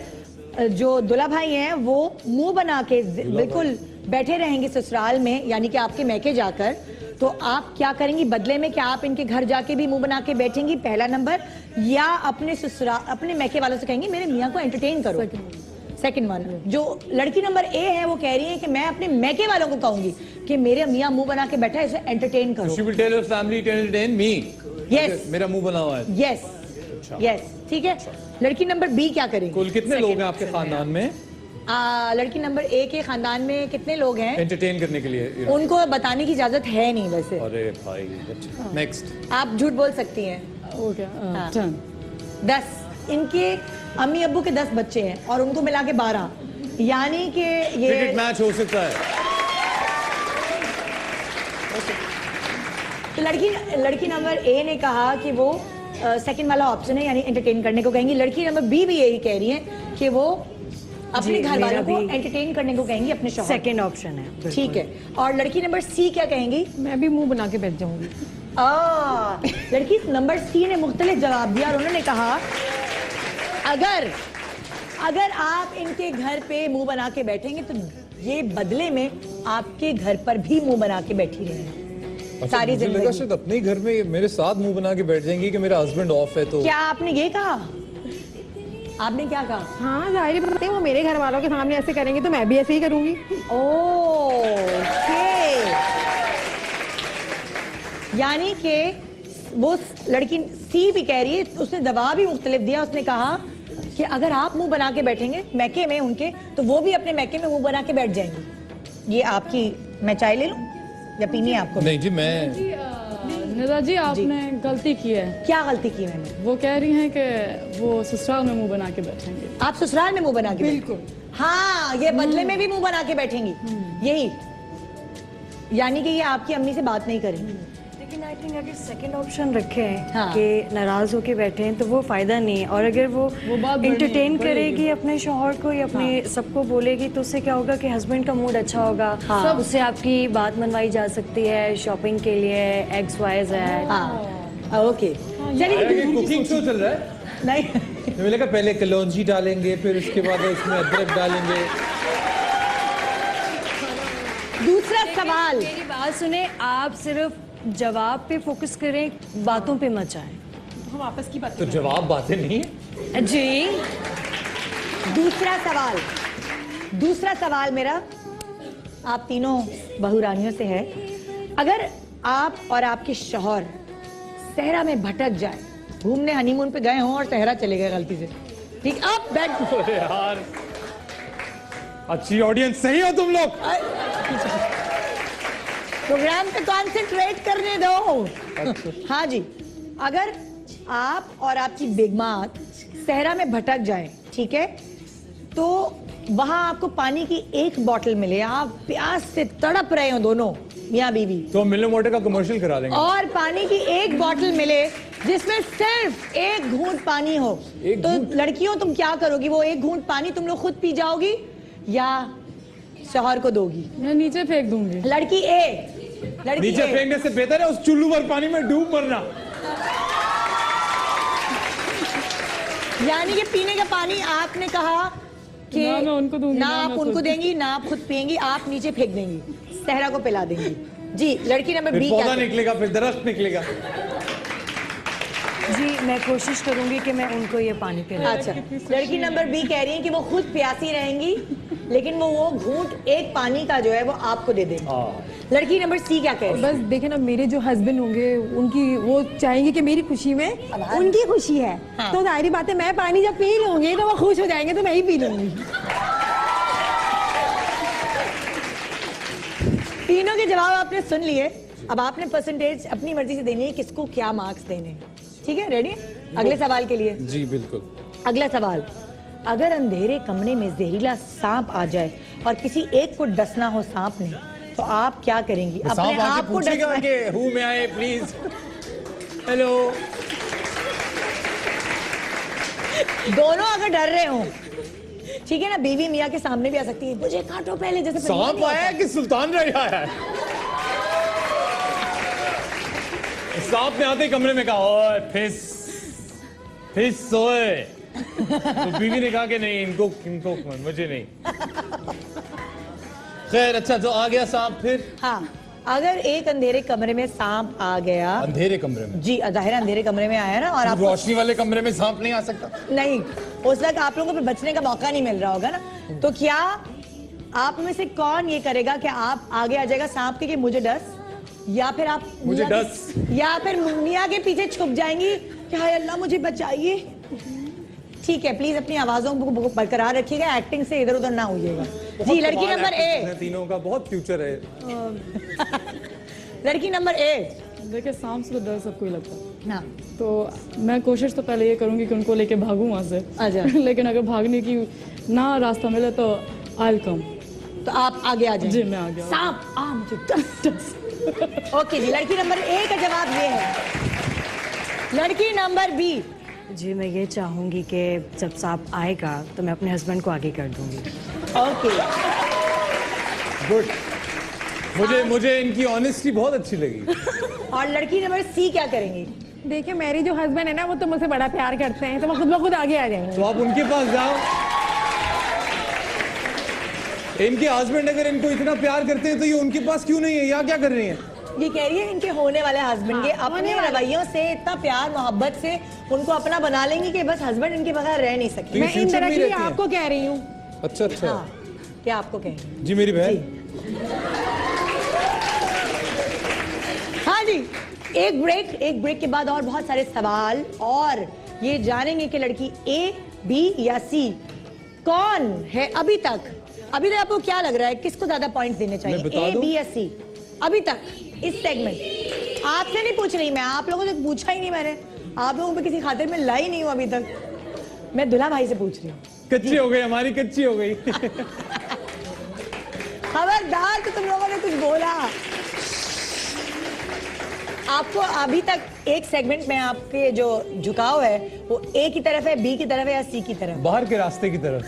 जो दुल्हा भाई हैं वो मुंह बना के बिल्कुल बैठे रहेंगे ससुराल में, यानी कि आपके मैके जाकर, तो आप क्या करेंगी बदले में? क्या आप इनके घर जाके भी मुंह बना के बैठेंगी, पहला नंबर, या अपने मैके वालों से कहेंगी मेरे मियाँ को एंटरटेन करो? Second one. जो लड़की नंबर A है वो कह रही है कि मैं अपने मैके वालों को कहूंगी कि मेरे मियाँ मुंह बना के बैठा है, इसे एंटरटेन करो। She will tell her family to entertain me. Yes. मेरा मुंह बना हुआ है। यस, ठीक है। लड़की नंबर B क्या करेंगी? कुल कितने लोग हैं आपके खानदान में? लड़की नंबर A के खानदान में कितने लोग हैं एंटरटेन करने के लिए? उनको बताने की इजाजत है नहीं वैसे। अरे भाई, नेक्स्ट। आप झूठ बोल सकती हैं। हाँ। 10। इनके अम्मी अब्बू के 10 बच्चे हैं और उनको मिला के 12, यानी कि ये क्रिकेट मैच हो सकता है। तो लड़की नंबर A ने कहा कि वो सेकंड वाला ऑप्शन है, यानी एंटरटेन करने को कहेंगी। लड़की नंबर B भी यही कह रही है कि वो अपने घर वालों को एंटरटेन करने को कहेंगी, अपने शौहर। सेकंड ऑप्शन है, ठीक है। और लड़की नंबर C क्या कहेंगी? मैं भी मुंह बना के बैठ जाऊंगी। लड़की नंबर C ने मुख्तलिफ जवाब दिया और उन्होंने कहा अगर आप इनके घर पे मुंह बना के बैठेंगे तो ये बदले में आपके घर पर भी मुंह बना के बैठी रहेंगी सारी जिंदगी। शायद अपने ही घर में मेरे साथ मुंह बना के बैठ जाएंगी कि मेरा हस्बैंड ऑफ है तो। क्या आपने ये कहा? आपने क्या कहा? हाँ, जाहिर बात है, वो मेरे घर वालों के सामने ऐसे करेंगे तो मैं भी ऐसे ही करूंगी। यानी कि वो लड़की C भी कह रही है, उसने जवाब भी मुख्तलिफ दिया। उसने कहा कि अगर आप मुंह बना के बैठेंगे मैके में उनके, तो वो भी अपने मैके में मुंह बना के बैठ जाएंगी। ये आपकी, मैं चाय ले लूं या पीनी है आपको? नहीं जी, मैं निदा जी आपने गलती की है। क्या गलती की मैंने? वो कह रही हैं कि वो ससुराल में मुंह बना के बैठेंगे। आप ससुराल में मुंह बना के? बिल्कुल। हाँ, ये बदले में भी मुंह बना के बैठेंगी, यही। यानी कि ये आपकी अम्मी से बात नहीं करेंगी। लेकिन आई थिंक अगर सेकंड ऑप्शन रखें हाँ। कि नाराज होके बैठे हैं तो वो फायदा नहीं है, और अगर वो एंटरटेन करेगी अपने शौहर को या अपने सबको बोलेगी तो उससे क्या होगा कि हस्बैंड का मूड अच्छा होगा, हाँ। उससे आपकी बात मनवाई जा सकती है शॉपिंग के लिए XYZ। हाँ ओके आगे कुकिंग शो चल रहा है। नहीं मुझे लगा पहले कलौंजी डालेंगे, फिर उसके बाद उसमें अदरक डालेंगे। दूसरा सवाल, मेरी बात सुने, आप सिर्फ जवाब पे फोकस करें, बातों पे मत जाएं। तो जवाब बातें नहीं है जी। दूसरा सवाल मेरा आप तीनों बहुरानियों से है। अगर आप और आपके शौहर सहरा में भटक जाए, घूमने हनीमून पे गए हों और सहरा चले गए गलती से, ठीक, आप बैठ अरे यार, अच्छी ऑडियंस सही हो तुम लोग। प्रोग्राम पे कॉन्सेंट्रेट करने दो। हाँ जी, अगर आप और आपकी बेगमात सहरा में भटक जाएं, ठीक है, तो वहां आपको पानी की एक बोतल मिले, आप प्यास से तड़प रहे हो दोनों मियां बीवी, तो मिलो मोटे का कमर्शियल करा देंगे। और पानी की एक बोतल मिले जिसमें सिर्फ एक घूंट पानी हो, तो लड़कियों तुम क्या करोगी? वो एक घूंट पानी तुम लोग खुद पी जाओगी या शौहर को दोगी? मैं नीचे फेंक दूंगी। लड़की ए, नीचे फेंकने से बेहतर है उस चुल्लू भर पानी में डूब मरना। यानी कि पीने का पानी आपने कहा कि ना मैं उनको दूंगी, ना ना आप मैं उनको खुद। देंगी, ना आप खुद पिएंगी, आप नीचे फेंक देंगी, सहरा को पिला देंगी। जी, लड़की नंबर फिर बी पौधा क्या? निकलेगा, फिर दरख्त निकलेगा। जी मैं कोशिश करूंगी कि मैं उनको ये पानी पिलाऊं। अच्छा, लड़की नंबर बी कह रही है कि वो खुद प्यासी रहेंगी, लेकिन वो घूंट एक पानी का जो है वो आपको दे देंगी। लड़की नंबर सी क्या कह रही है? बस देखे ना, मेरे जो हस्बैंड होंगे उनकी वो चाहेंगे कि मेरी खुशी में उनकी खुशी है, हाँ। तो जाहिर बात है मैं पानी जब पी लूंगी तो वो खुश हो जाएंगे, तो मैं ही पी लूंगी। तीनों के जवाब आपने सुन लिए। अब आपने परसेंटेज अपनी मर्जी से देनी है किसको क्या मार्क्स देने हैं। ठीक है, रेडी? अगले सवाल के लिए। जी बिल्कुल। अगला सवाल, अगर अंधेरे कमरे में जहरीला सांप आ जाए और किसी एक को डसना हो सांप ने, तो आप क्या करेंगी? अपने आप को डसना है। हूँ मैं आए प्लीज। हेलो। दोनों अगर डर रहे हो, ठीक है ना, बीवी मियाँ के सामने भी आ सकती है, मुझे काटो पहले, जैसे सांप आया है कि सुल्तान रहा है? सांप ने आते ही कमरे में कहा, ओए फिस सोए। तो बीवी ने कहा कि नहीं, इनको मुझे नहीं। खैर, अच्छा, तो आ गया सांप फिर? हाँ, अगर एक अंधेरे कमरे में सांप आ गया, अंधेरे कमरे में? जी, जाहिर है अंधेरे कमरे में आया ना, और आप रोशनी वाले कमरे में सांप नहीं आ सकता? नहीं, उस वक्त आप लोगों को बचने का मौका नहीं मिल रहा होगा ना, तो क्या आप में से कौन ये करेगा कि आप आगे आ जाएगा सांप के कि मुझे डस, या फिर आप मुझे मियाँ डस, या फिर मियाँ के पीछे छुप जाएंगी कि हाय अल्लाह मुझे बचाइए? ठीक है, प्लीज अपनी आवाजों को बरकरार रखिएगा, एक्टिंग से इधर उधर ना होइएगा। जी, लड़की नंबर ए। तीनों का बहुत फ्यूचर है। लड़की नंबर ए। देखिए, सांप से तो डर सबको ही लगता है, हाँ, तो मैं कोशिश तो पहले ये करूंगी कि उनको लेके भागूं वहां से। अच्छा। लेकिन अगर भागने की ना रास्ता मिले तो आई कम। तो आप आगे आ जाए। जी, मैं आ गया। सांप आ मुझे डस। ओके जी, लड़की नंबर ए का जवाब ये है। लड़की नंबर बी। जी मैं ये चाहूंगी कि जब सांप आएगा तो मैं अपने हस्बैंड को आगे कर दूंगी। Okay, good. मुझे इनकी ऑनेस्टी बहुत अच्छी लगी। और लड़की नंबर सी क्या करेंगी? देखिए, मेरे जो हस्बैंड है ना, वो तो मुझसे बड़ा प्यार करते हैं, तो वो खुद ब खुद आगे आ जाएंगे। तो आप उनके पास जाओ। इनके हस्बैंड अगर इनको इतना प्यार करते हैं तो ये उनके पास क्यों नहीं है? यहाँ क्या कर रही हैं? ये कह रही है इनके होने वाले हस्बैंड के अपने रवैयों से, इतना प्यार मोहब्बत से उनको अपना बना लेंगी कि बस हस्बैंड इनके बगैर रह नहीं सकते। मैं इनडायरेक्टली आपको कह रही हूँ। अच्छा अच्छा। हाँ, क्या आपको कह रही हैं? जी मेरी बहन। हाँ जी, एक ब्रेक के बाद और बहुत सारे सवाल, और ये जानेंगे कि लड़की ए, बी या सी कौन है अभी तक आपको क्या लग रहा है किसको ज्यादा पॉइंट देने चाहिए, ए, बी या सी? अभी तक इस सेगमेंट आपसे नहीं पूछ रही मैं, आप लोगों से पूछा ही नहीं मैंने, आप लोगों पे किसी खातिर में लाई नहीं हूं अभी तक, मैं दुल्हा भाई से पूछ रही हूँ। कच्ची हो गई, हमारी कच्ची हो गई। खबरदार, तो तुम लोगों ने कुछ बोला। आपको अभी तक एक सेगमेंट में आपके जो झुकाव है वो ए की तरफ है, बी की तरफ है या सी की तरफ? बाहर के रास्ते की तरफ।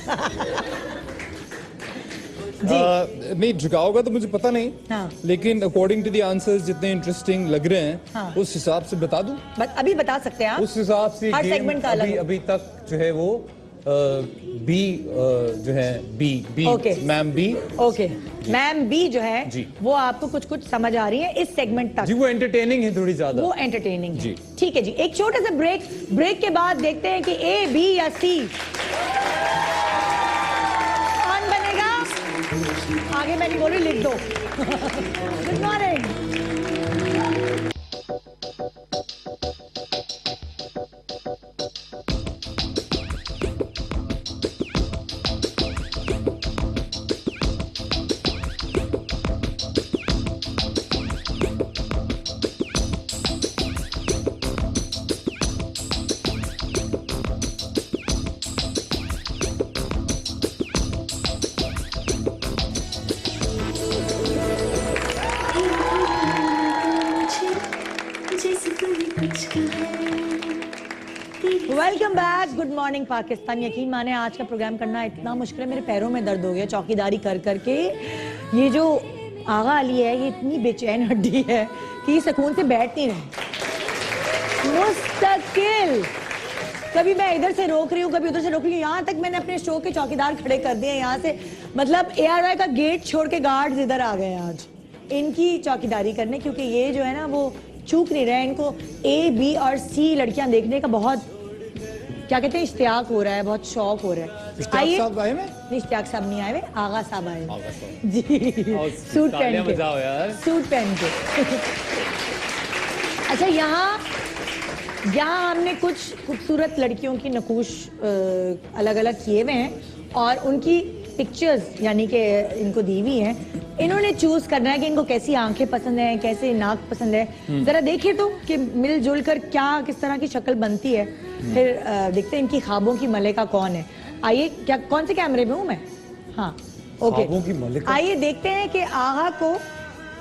नहीं, झुकाव का तो मुझे पता नहीं। हाँ। लेकिन अकॉर्डिंग टू द आंसर्स जितने इंटरेस्टिंग लग रहे हैं, हाँ। उस हिसाब से बता दूं? अभी बता सकते हैं आप। उस हिसाब से हर गेम सेगमेंट का अलग अभी तक जो है वो बी जो है B okay ma'am B. Okay ma'am B जो है जी। वो आपको कुछ कुछ समझ आ रही है इस सेगमेंट तक। जी, वो एंटरटेनिंग है थोड़ी ज्यादा। वो एंटरटेनिंग है जी। ठीक है जी। एक छोटा सा ब्रेक के बाद देखते हैं कि ए, बी या सी कौन बनेगा। आगे मैं नहीं बोल रही, लिख दो। Good morning. Welcome back, good morning Pakistan. यकीन माने आज का प्रोग्राम करना इतना मुश्किल है, मेरे पैरों में दर्द हो गया चौकीदारी कर करके। ये जो आगा अली है ये इतनी बेचैन हड्डी है कि सुकून से बैठ नहीं रही। मुस्तकिल कभी मैं इधर से रोक रही हूँ, कभी उधर से रोक रही हूँ। यहाँ तक मैंने अपने शो के चौकीदार खड़े कर दिए यहाँ से, मतलब ARY का गेट छोड़ के गार्ड्स इधर आ गए आज इनकी चौकीदारी करने, क्योंकि ये जो है ना वो चूक नहीं रहे। इनको A, B और C लड़कियां देखने का बहुत क्या कहते हैं इश्तियाक हो रहा है, बहुत शौक हो रहा है। आइए। नहीं, इश्तियाक साहब नहीं आए हुए, आगा साहब आए जी। सूट पहन के, सूट पहन के। अच्छा, यहाँ हमने कुछ खूबसूरत लड़कियों की नकूश अलग अलग किए हुए हैं और उनकी पिक्चर्स यानी कि इनको दी हुई हैं। इन्होंने चूज करना है कि इनको कैसी आंखें पसंद है, कैसे नाक पसंद है। जरा देखिए तो कि मिलजुल कर क्या किस तरह की शक्ल बनती है। फिर देखते हैं इनकी ख्वाबों की मलिका कौन है। आइए, क्या कौन से कैमरे में हूँ मैं? हाँ, ओके। आइए देखते हैं कि आगा को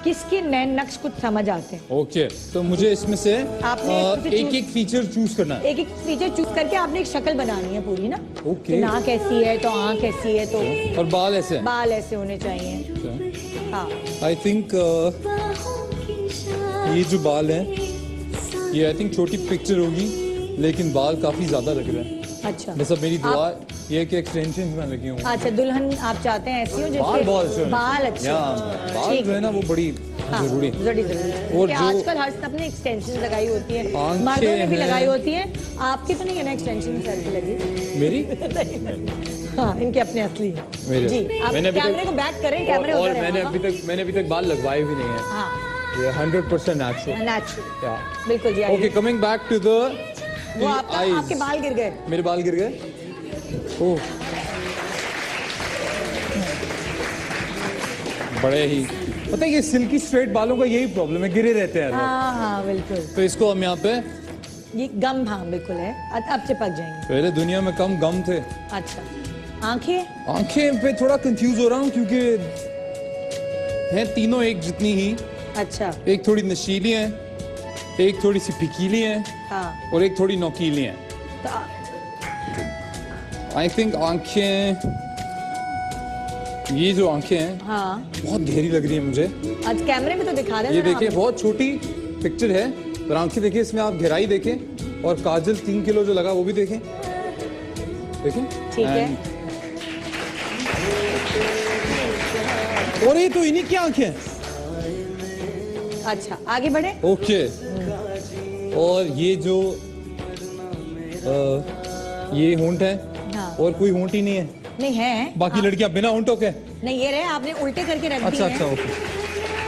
किसके नैन नक्श कुछ समझ आते हैं। ओके, तो मुझे इसमें से आपने एक फीचर चूज करना है। एक फीचर चूज करके आपने एक शक्ल बनानी है पूरी ना। ओके। नाक ऐसी है तो आंख ऐसी है तो, और बाल ऐसे हैं। बाल ऐसे होने चाहिए। हाँ, आई थिंक ये जो बाल हैं ये आई थिंक छोटी पिक्चर होगी लेकिन बाल काफी ज्यादा लग रहे हैं। अच्छा, बस अब मेरी दुआ ये कि एक्सटेंशन में लगी हूँ। अच्छा, दुल्हन आप चाहते हैं ऐसी हो बाल जैसे बहुत अच्छे बाल अच्छे बाल जो है ना वो बड़ी जरूरी और आजकल हर सबने एक्सटेंशन लगाई होती है, आंखें मर्दों ने भी हैं। लगाई होती है। आपकी तो नहीं है ना एक्सटेंशन सर पे लगी? मेरी हाँ, इनके अपने असली है। मेरे। जी, आप मैंने अभी कैमरे को बैक करें, कैमरे और उधर है। मैंने अभी तक बाल लगवाए भी नहीं है। हाँ, ये 100% नेचुरल। नेचुरल, बिल्कुल जी। Okay, coming back to the वो आपके बाल गिर गए। मेरे बाल गिर गए। ओह, बड़े ही पता है ये सिल्की स्ट्रेट बालों का यही प्रॉब्लम है, गिरे रहते हैं। हाँ हाँ बिल्कुल। तो इसको हम यहाँ पे ये गम, हाँ बिल्कुल है, अब चिपक जाएंगे। पहले दुनिया में कम गम थे। अच्छा, आंखें पे थोड़ा कंफ्यूज हो रहा हूँ क्योंकि हैं तीनों एक जितनी ही। अच्छा, एक थोड़ी नशीली है, एक थोड़ी सी फिकीली है, हाँ, और एक थोड़ी नोकीली है। आई थिंक आंखें, ये जो आंखें हैं हाँ, बहुत गहरी लग रही है मुझे। आज कैमरे में तो दिखा रहे हैं। ये देखिए बहुत छोटी पिक्चर है पर आंखें देखिए, इसमें आप गहराई देखें और काजल 3 किलो जो लगा वो भी देखें। देखें, ठीक है। और ये तो इन्हीं की आंखें हैं। अच्छा, आगे बढ़े। ओके, और ये जो ये होंठ है। हाँ। और कोई होंठ ही नहीं है। नहीं है, बाकी लड़कियां बिना होंठों के। नहीं, ये रहे आपने उल्टे करके रख अच्छा दिए अच्छा, okay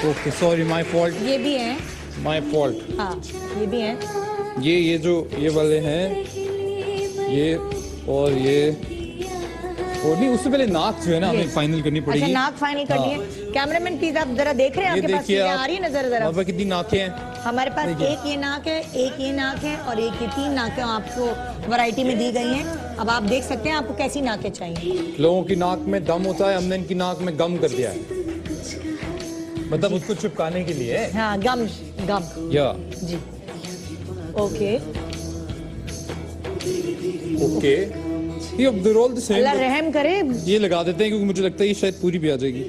okay, sorry, my fault. ये भी है, माय फॉल्ट। हाँ, ये भी है। ये जो ये वाले हैं ये, और ये, और नहीं, उससे पहले नाक जो है ना हमें फाइनल करनी पड़ेगी। अच्छा, नाक फाइनल करनी है। कैमरामैन प्लीज आप जरा देख रहे हैं, आपके पास आ रही है नजर जरा? हमारे पास कितनी नाकें हैं? हमारे पास एक ये नाक है, एक ये नाक है और एक ये 3 नाकें आपको वैरायटी में दी गई हैं। अब आप देख सकते हैं आपको कैसी नाकें चाहिए। लोगों की नाक में दम होता है, हमने इनकी नाक में गम कर दिया है। मतलब उसको चिपकाने के लिए। हाँ, गम गम या जी। ओके ओके, ये अब they're all the same, Allah but रहम करे। ये लगा देते हैं क्योंकि मुझे लगता है ये शायद पूरी भी आ जाएगी।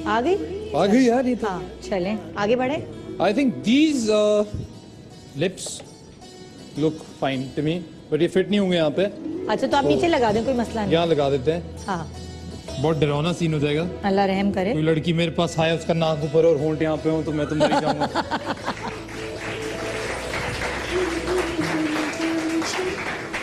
आ गई आ गई यार ये तो। हाँ, चलें आगे बढ़े। I think these lips look fine to me, but ये फिट नहीं होंगे यहाँ पे। अच्छा तो आप नीचे लगा दें, कोई मसला नहीं। यहाँ लगा देते हैं। हाँ, बहुत डरावना सीन हो जाएगा। अल्लाह रहम करे। कोई लड़की मेरे पास आए, उसका नाक ऊपर और होंठ यहाँ पे हो तो मैं तो मर ही जाऊंगा।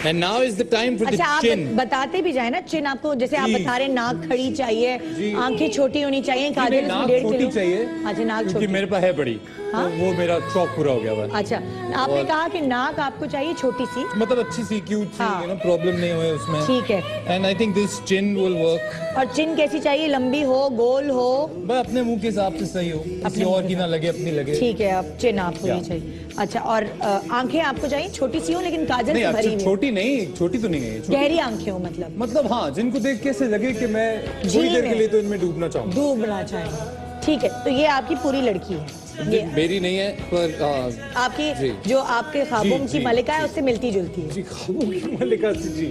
And now is the time for the अच्छा, आप chin. बताते भी जाए ना, चिन आपको जैसे आप जी। बता रहे नाक खड़ी चाहिए, जी। आंखें छोटी होनी चाहिए, नहीं, काजल नाक 1.5 छोटी किलो चाहिए। अच्छा, नाक क्योंकि छोटी। मेरे पास है बड़ी, हाँ? तो वो मेरा शौक पूरा हो गया हुआ है। अच्छा, आपने कहा कि नाक आपको चाहिए छोटी सी। मतलब अच्छी सी, क्यूट सी, हाँ। प्रॉब्लम नहीं हुए उसमें। ठीक है। And I think this chin will work. और चिन कैसी चाहिए, लंबी हो, गोल हो? बस अपने मुंह के हिसाब से सही हो, किसी और की ना लगे, अपनी लगे। ठीक है, अब चिन आपको या। ही चाहिए। अच्छा, और आंखें आपको चाहिए छोटी सी हो लेकिन काजल नहीं, से भरी अच्छी हुई, छोटी नहीं, छोटी तो नहीं है, छोटी। गहरी आंखें हो मतलब मतलब हाँ, जिनको देख के ऐसे लगे कि मैं थोड़ी झील देर के में। लिए तो इनमें डूबना चाहूंगा। डूबना चाहिए। ठीक है, तो ये आपकी पूरी लड़की है। ये मेरी नहीं है पर जी। आपकी जो आपके ख्वाबों जी, की जी, मलिका है उससे मिलती जुलती है। जी, ख्वाबों की मलिका से जी।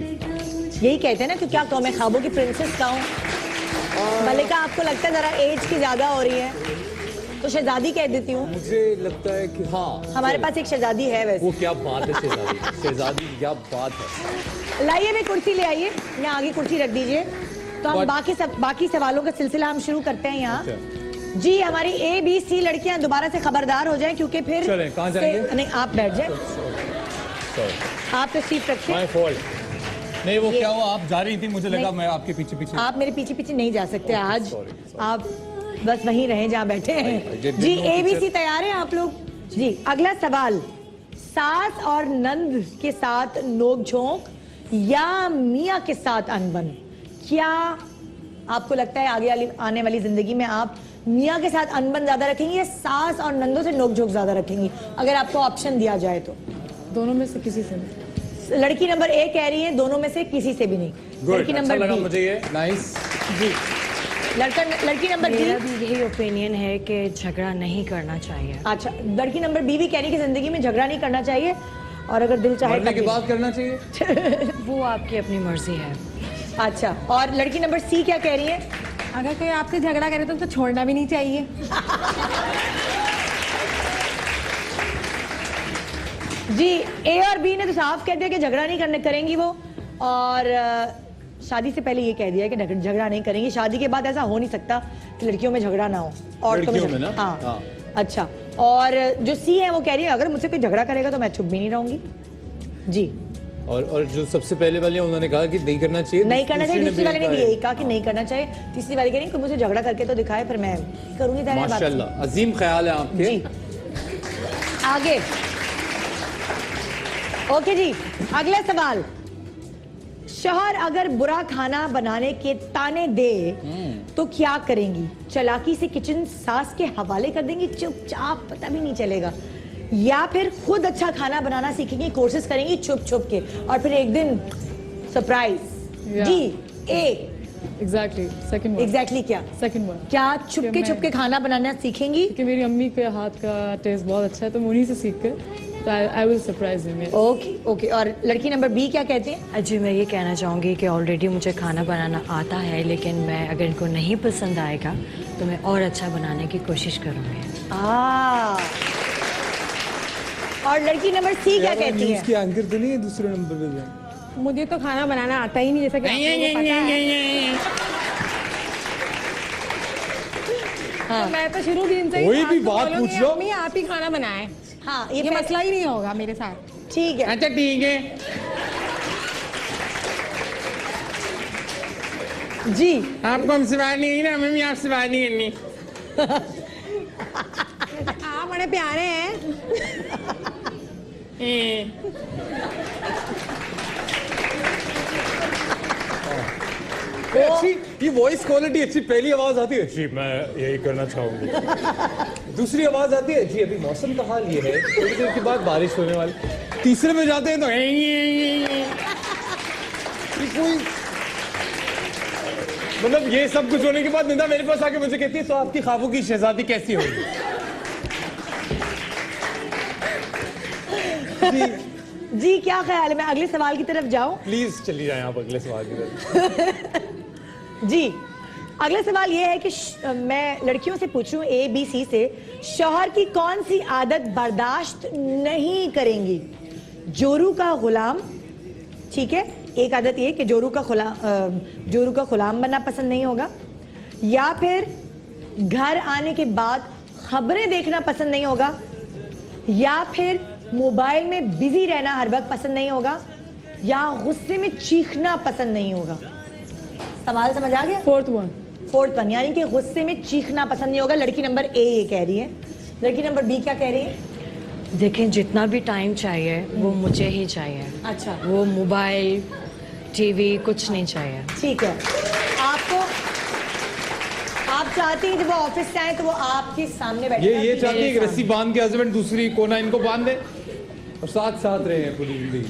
यही कहते हैं ना कि क्या कहूँ मैं, ख्वाबों की प्रिंसेस कहूँ। मलिका आपको लगता है जरा एज की ज्यादा हो रही है तो शहजादी कह देती हूँ। मुझे लगता है कि हाँ, हमारे पास एक शहजादी है वैसे। वो क्या बात है शहजादी, शहजादी की क्या बात है। लाइए, मैं कुर्सी ले आइए, यहाँ आगे कुर्सी रख दीजिए। तो हम बाकी सवालों का सिलसिला हम शुरू करते हैं यहाँ। जी, हमारी ABC लड़कियां दोबारा से खबरदार हो जाएं क्योंकि फिर चलें, कहाँ जाएंगे? नहीं, आप बैठ जाएं। आप तो सीट रखिए। My fault. नहीं, वो क्या हुआ, आप जा रही थी, मुझे लगा नहीं। मैं आपके पीछे पीछे। आप मेरे पीछे पीछे नहीं जा सकते आज। sorry. आप बस वहीं रहें जहाँ बैठे I हैं। didn't ji, know ABC teacher. तैयार हैं आप लोग? जी, अगला सवाल, सास और नंद के साथ नोक-झोंक या मियाँ के साथ अनबन? क्या आपको लगता है आगे आने वाली जिंदगी में आप मियाँ के साथ अनबन ज्यादा रखेंगी या सास और नंदों से नोक-झोंक ज्यादा रखेंगी, अगर आपको ऑप्शन दिया जाए तो? दोनों में से किसी से नहीं। लड़की नंबर A कह रही है दोनों में से किसी से भी नहीं। लड़की नंबर लगा B। मुझे ये नाइस। जी, लड़की नंबर मेरा B। भी यही ओपिनियन है कि झगड़ा नहीं करना चाहिए। अच्छा, लड़की नंबर B भी कह रही है कि जिंदगी में झगड़ा नहीं करना चाहिए और अगर दिल चाहे मरने के तब भी। बाद करना चाहिए। वो आपकी अपनी मर्जी है। अच्छा, और लड़की नंबर C क्या कह रही है? अगर कोई आपसे झगड़ा करे तो उसको छोड़ना भी नहीं चाहिए। जी, A और B ने तो साफ कह दिया कि झगड़ा नहीं करेंगी वो, और शादी से पहले ये कह दिया कि झगड़ा नहीं करेंगी। शादी के बाद ऐसा हो नहीं सकता कि लड़कियों में झगड़ा ना हो। लड़कियों में ना? हाँ। हाँ। अच्छा, और जो C है वो कह रही है अगर मुझसे कोई झगड़ा करेगा तो मैं चुप भी नहीं रहूंगी। जी, और जो सबसे पहले वाले हैं, उन्होंने कहा कि नहीं करना चाहिए। नहीं करना चाहिए। दूसरी वाले ने भी कहा यही कहा कि नहीं करना चाहिए। तीसरी वाली कह रही है कि मुझे झगड़ा करके तो दिखाए, फिर मैं करूंगी। तेरे बात माशाल्लाह, अजीम ख्याल है आपके। जी, आगे। ओके जी, अगला सवाल, शौहर अगर बुरा खाना बनाने के ताने दे तो क्या करेंगी? चालाकी से किचन सास के हवाले कर देंगी, चुपचाप, पता भी नहीं चलेगा, या फिर खुद अच्छा खाना बनाना सीखेंगी, कोशिश करेंगी छुप छुप के, और फिर एक दिन सरप्राइज? Yeah. जी, A। Exactly, second one. Exactly क्या? Second one. क्या छुप के खाना बनाना सीखेंगी? क्योंकि मेरी अम्मी के हाथ का टेस्ट बहुत अच्छा है तो मैं उन्हीं से सीख कर तो I will surprise him. Okay okay, और लड़की नंबर B क्या कहते हैं? जी, मैं ये कहना चाहूँगी कि ऑलरेडी मुझे खाना बनाना आता है, लेकिन मैं अगर इनको नहीं पसंद आएगा तो मैं और अच्छा बनाने की कोशिश करूँगी। और लड़की नंबर C क्या कहती है? उसकी एंकर तो नहीं है दूसरे नंबर पे जाए। मुझे तो खाना बनाना आता ही नहीं, जैसा कि आपको पता है। तो मैं तो शुरू दिन से ही कोई भी आपको बात बोलूंगी, पूछ लो। अम्मी आप ही खाना बनाएं। हाँ, ये मसला ही नहीं होगा मेरे साथ। ठीक है। अच्छा ठीक है जी, आपको हमसे बात नहीं है ना, हमें भी आपसे बात नहीं करनी। आप बड़े प्यारे हैं। अच्छी, ये वॉइस क्वालिटी अच्छी। पहली आवाज आती है जी मैं यही करना चाहूंगी, दूसरी आवाज आती है जी अभी मौसम का हाल ये है, थोड़ी देर के बाद बारिश होने वाली, तीसरे में जाते हैं तो ये कोई मतलब ये सब कुछ होने के बाद निदा मेरे पास आके मुझे कहती है तो आपकी ख्वाबों की शहजादी कैसी होगी? जी क्या ख्याल है, मैं अगले सवाल की तरफ जाऊं? प्लीज चली जाए आप अगले सवाल की तरफ। जी अगला सवाल ये है कि मैं लड़कियों से पूछूं ए बी सी से, शौहर की कौन सी आदत बर्दाश्त नहीं करेंगी? जोरू का गुलाम, ठीक है, एक आदत ये कि जोरू का गुलाम बनना पसंद नहीं होगा, या फिर घर आने के बाद खबरें देखना पसंद नहीं होगा, या फिर मोबाइल में बिजी रहना हर वक्त पसंद नहीं होगा, या गुस्से में चीखना पसंद नहीं होगा। सवाल समझ आ गया? फोर्थ वन यानी कि गुस्से में चीखना पसंद नहीं होगा। लड़की नंबर ए ये कह रही है, लड़की नंबर बी क्या कह रही है? देखें, जितना भी टाइम चाहिए वो मुझे ही चाहिए। अच्छा, वो मोबाइल टीवी कुछ नहीं चाहिए। ठीक है, आपको आप चाहती हैं जब वो ऑफिस से आए तो वो आपके सामने बैठे? ये चाहती है कि रस्सी बांध के हस्बैंड दूसरी कोना इनको बांध दे और साथ साथ रहे हैं पूरी जिंदगी।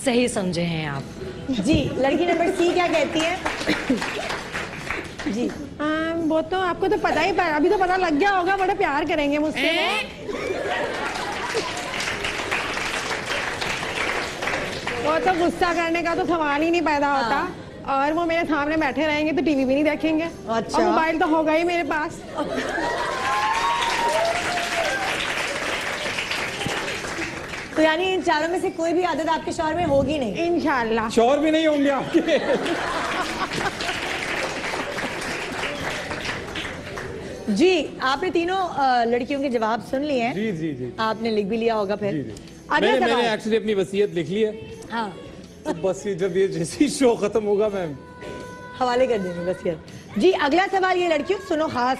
सही समझे हैं आप। जी लड़की नंबर सी क्या कहती है? जी वो तो आपको तो पता ही, अभी तो पता लग गया होगा, बड़ा प्यार करेंगे मुझसे। वो तो गुस्सा करने का तो सवाल ही नहीं पैदा होता, और वो मेरे सामने बैठे रहेंगे तो टीवी भी नहीं देखेंगे। अच्छा। और मोबाइल तो होगा ही मेरे पास। तो यानी इन चारों में से कोई भी आदत आपके शौहर में होगी नहीं? इंशाल्लाह। शौहर भी नहीं होंगे आपके? जी आपने तीनों लड़कियों के जवाब सुन लिए हैं? जी जी जी। आपने लिख भी लिया होगा फिर? जी, जी। अगला सवाल। मैंने एक्चुअली अपनी वसीयत लिख ली है। हाँ तो बस ये जब ये जैसे ही शो खत्म होगा मैं हवाले कर देंगे बस यार। जी अगला सवाल ये लड़कियों सुनो खास,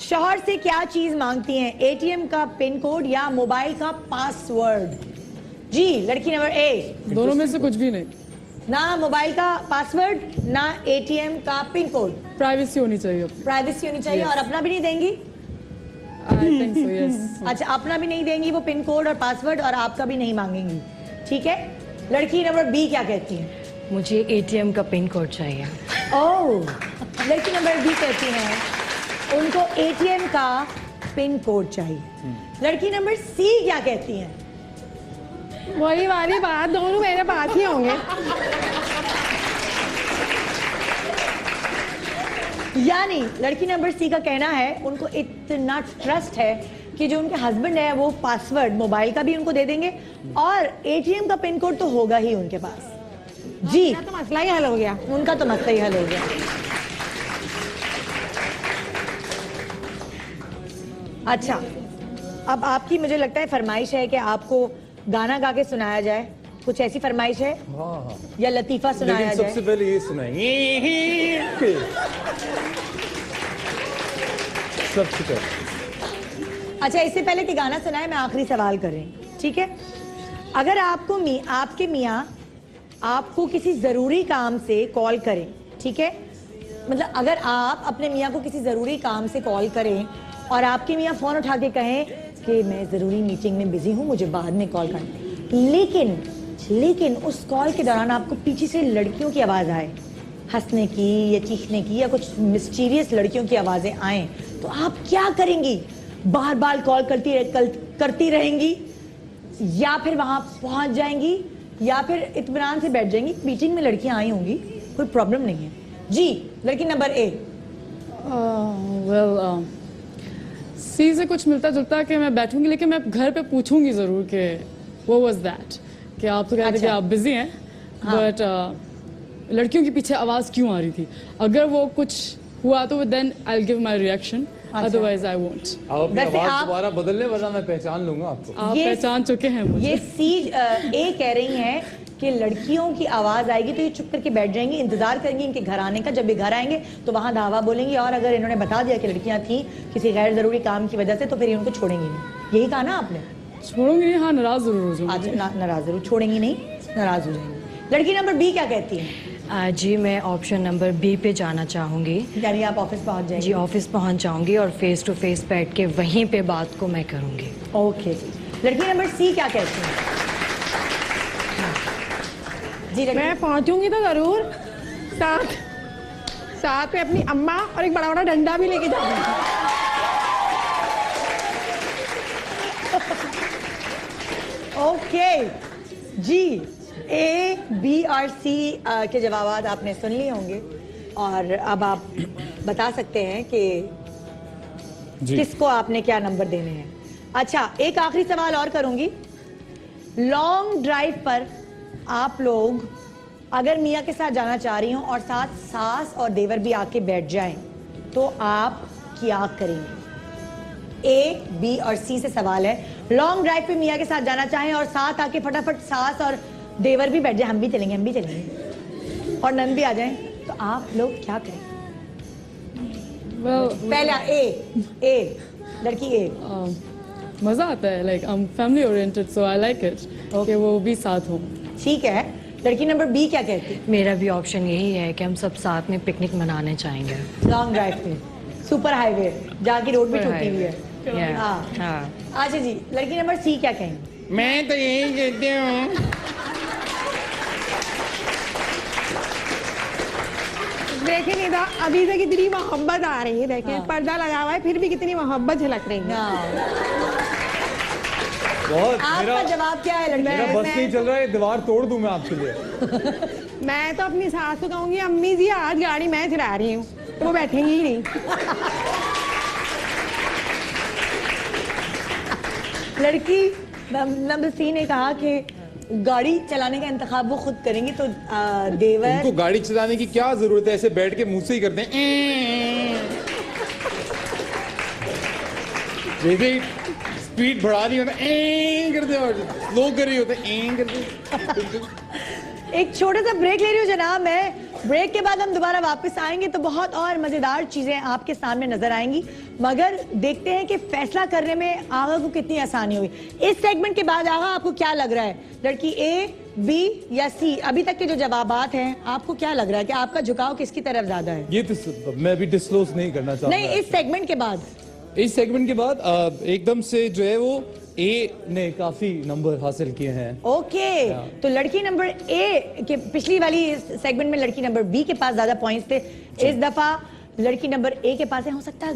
शौहर से क्या चीज मांगती हैं? एटीएम का पिन कोड या मोबाइल का पासवर्ड? जी लड़की नंबर ए। दोनों में से कुछ भी नहीं। ना मोबाइल का पासवर्ड ना एटीएम का पिन कोड। प्राइवेसी होनी चाहिए। प्राइवेसी होनी चाहिए। और अपना भी नहीं देंगी? I think so, yes. अच्छा अपना भी नहीं देंगी वो पिन कोड और पासवर्ड, और आपका भी नहीं मांगेंगी, ठीक है। लड़की नंबर बी क्या कहती है? मुझे एटीएम का पिन कोड चाहिए। ओह, लड़की नंबर बी कहती हैं उनको एटीएम का पिन कोड चाहिए। लड़की नंबर सी क्या कहती हैं? वही वाली बात, दोनों मेरे पास ही होंगे। यानी लड़की नंबर सी का कहना है उनको इतना ट्रस्ट है कि जो उनके हस्बैंड है वो पासवर्ड मोबाइल का भी उनको दे देंगे और एटीएम का पिन कोड तो होगा ही उनके पास। जी तो मसला ही हल हो गया। उनका तो मसला ही हल हो गया। अच्छा अब आपकी मुझे लगता है फरमाइश है कि आपको गाना गा के सुनाया जाए, कुछ ऐसी फरमाइश है? हाँ। या लतीफा सुनाया जाए? सबसे पहले ये सुनाएंगे सबसे पहले। अच्छा इससे पहले कि गाना सुनाए मैं आखिरी सवाल कर रही हूँ, ठीक है। अगर आपको आपके मियाँ आपको किसी जरूरी काम से कॉल करें, ठीक है, मतलब अगर आप अपने मियाँ को किसी जरूरी काम से कॉल करें और आपके मियाँ फोन उठा के कहें कि मैं जरूरी मीटिंग में बिजी हूँ मुझे बाद में कॉल करना, लेकिन उस कॉल के दौरान आपको पीछे से लड़कियों की आवाज आए, हंसने की या चीखने की या कुछ मिस्टीरियस लड़कियों की आवाजें आए, तो आप क्या करेंगी? बार बार कॉल करती रहेंगी या फिर वहां पहुंच जाएंगी या फिर इत्मीनान से बैठ जाएंगी? मीटिंग में लड़कियां आई होंगी, कोई प्रॉब्लम नहीं है। जी लड़की नंबर ए। सी से कुछ मिलता जुलता कि मैं बैठूंगी, लेकिन मैं घर पे पूछूंगी जरूर कि वो वाज दैट, कि आप तो कहते थे कि आप बिजी हैं, बट लड़कियों के पीछे आवाज क्यों आ रही थी? अगर वो कुछ हुआ तो then I will give my reaction, otherwise I won't. आप अपनी आवाज दोबारा बदल ले वरना मैं पहचान लूंगा आपको। आप पहचान चुके हैं मुझे। ये सी ए कह रही हैं कि लड़कियों की आवाज आएगी तो ये चुप करके बैठ जाएंगी, इंतजार करेंगी इनके घर आने का। जब ये घर आएंगे तो वहां धावा बोलेंगी, और अगर इन्होंने बता दिया कि लड़कियां थी किसी गैर जरूरी काम की वजह से तो फिर ये उनको छोड़ेंगी नहीं। यही कहा ना आपने? छोड़ूंगी नहीं, हाँ नाराज जरूर हो जाऊंगी। अच्छा नाराज जरूर, छोड़ेंगी नहीं, नाराज हो जाएंगी। लड़की नंबर बी क्या कहती है? जी मैं ऑप्शन नंबर बी पे जाना चाहूँगी। यानी आप ऑफिस पहुंच जाएंगी? जी ऑफिस पहुंच जाऊंगी और फेस टू फेस बैठ के वहीं पे बात को मैं करूँगी। ओके जी। लड़की नंबर सी क्या कहती है? जी मैं पहुंचूंगी तो जरूर साथ। साथ में अपनी अम्मा और एक बड़ा बड़ा डंडा भी लेके जाती थी। ओके जी, ए, बी और सी के जवाब आपने सुन लिए होंगे और अब आप बता सकते हैं कि किसको आपने क्या नंबर देने हैं। अच्छा, एक आखिरी सवाल और करूंगी। लॉन्ग ड्राइव पर आप लोग अगर मियाँ के साथ जाना चाह रही हो और साथ सास और देवर भी आके बैठ जाएं तो आप क्या करेंगे? ए, बी और सी से सवाल है। लॉन्ग ड्राइव पे मियाँ के साथ जाना चाहें और साथ आके फटाफट सास और देवर भी बैठ जाए, हम भी चलेंगे और नंद भी आ जाएं, तो आप लोग क्या करें? पहला ए, लड़की ए। मजा आता है, like I am family oriented so I like it कि वो भी साथ हो। ठीक है, लड़की नंबर बी क्या कहती? मेरा भी ऑप्शन यही है कि हम सब साथ में पिकनिक मनाने चाहेंगे लॉन्ग ड्राइव पे, सुपर हाईवे जहाँ की रोड भी टूटी हुई है। हाँ। अच्छा जी, लड़की नंबर सी क्या कहेंगे? मैं तो यही कहती हूँ, देखे नहीं था अभी से कितनी मोहब्बत आ रही है। देखे पर्दा लगा हुआ है फिर भी कितनी मोहब्बत झलक रही है। बहुत आपका जवाब क्या है लड़की? मेरा बस नहीं चल रहा है, दीवार तोड़ दूं मैं आपके लिए। मैं तो अपनी सास को कहूंगी, अम्मी जी आज गाड़ी मैं चला रही हूँ, तो वो बैठेंगी ही नहीं। लड़की नंबर सी ने कहा कि गाड़ी चलाने का इंतखाब वो खुद करेंगी, तो देवर उनको गाड़ी चलाने की क्या जरूरत है, ऐसे बैठ के मुंह से ही करते हैं। जैसे स्पीड बढ़ा रही होता करते और स्लो कर रही होते। एक छोटा सा ब्रेक ले रही हूँ जनाब मैं। ब्रेक के बाद हम दोबारा वापस आएंगे तो बहुत और मजेदार चीजें आपके सामने नजर आएंगी, मगर देखते हैं कि फैसला करने में आगा को कितनी आसानी हुई। इस सेगमेंट के बाद आगा आपको क्या लग रहा है, लड़की ए, बी या सी? अभी तक के जो जवाबात हैं आपको क्या लग रहा है कि आपका झुकाव किसकी तरफ ज्यादा है? ये तो मैं अभी डिस्क्लोज नहीं करना चाहता। नहीं, इस सेगमेंट के बाद, इस सेगमेंट के बाद एकदम से जो है वो ए ने काफी नंबर हासिल किए हैं। ओके, तो लड़की नंबर ए के पिछली वाली सेगमेंट में लड़की नंबर बी के पास ज्यादा पॉइंट्स थे, इस दफा लड़की नंबर ए के पास है। हो सकता है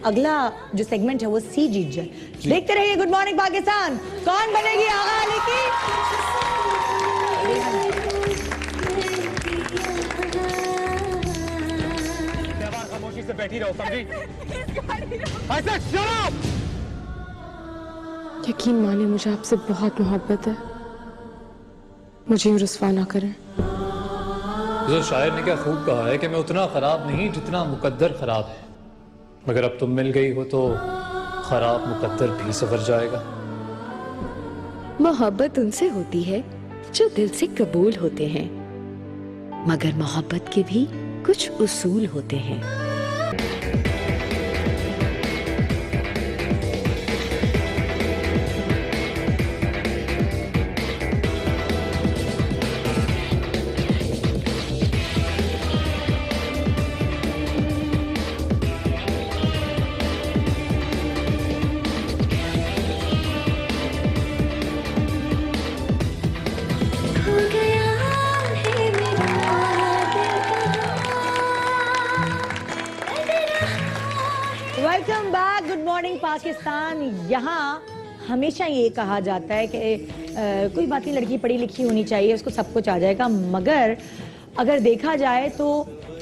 अगला जो सेगमेंट है वो सी जीत जाए। देखते रहिए गुड मॉर्निंग पाकिस्तान। कौन बनेगी आगा अली की? खामोशी से बैठी रहो, समझी? यकीन माने मुझे आपसे बहुत मोहब्बत है, मुझे यूं रुस्वा ना करें। जो शायर ने क्या खूब कहा है कि मैं उतना खराब नहीं जितना मुकद्दर खराब है, मगर अब तुम मिल गई हो तो खराब मुकद्दर भी सवर जाएगा। मोहब्बत उनसे होती है जो दिल से कबूल होते हैं, मगर मोहब्बत के भी कुछ उसूल होते हैं। Welcome back, good morning Pakistan. यहाँ हमेशा ये कहा जाता है कि कोई बात नहीं, लड़की पढ़ी लिखी होनी चाहिए, उसको सब कुछ आ जाएगा, मगर अगर देखा जाए तो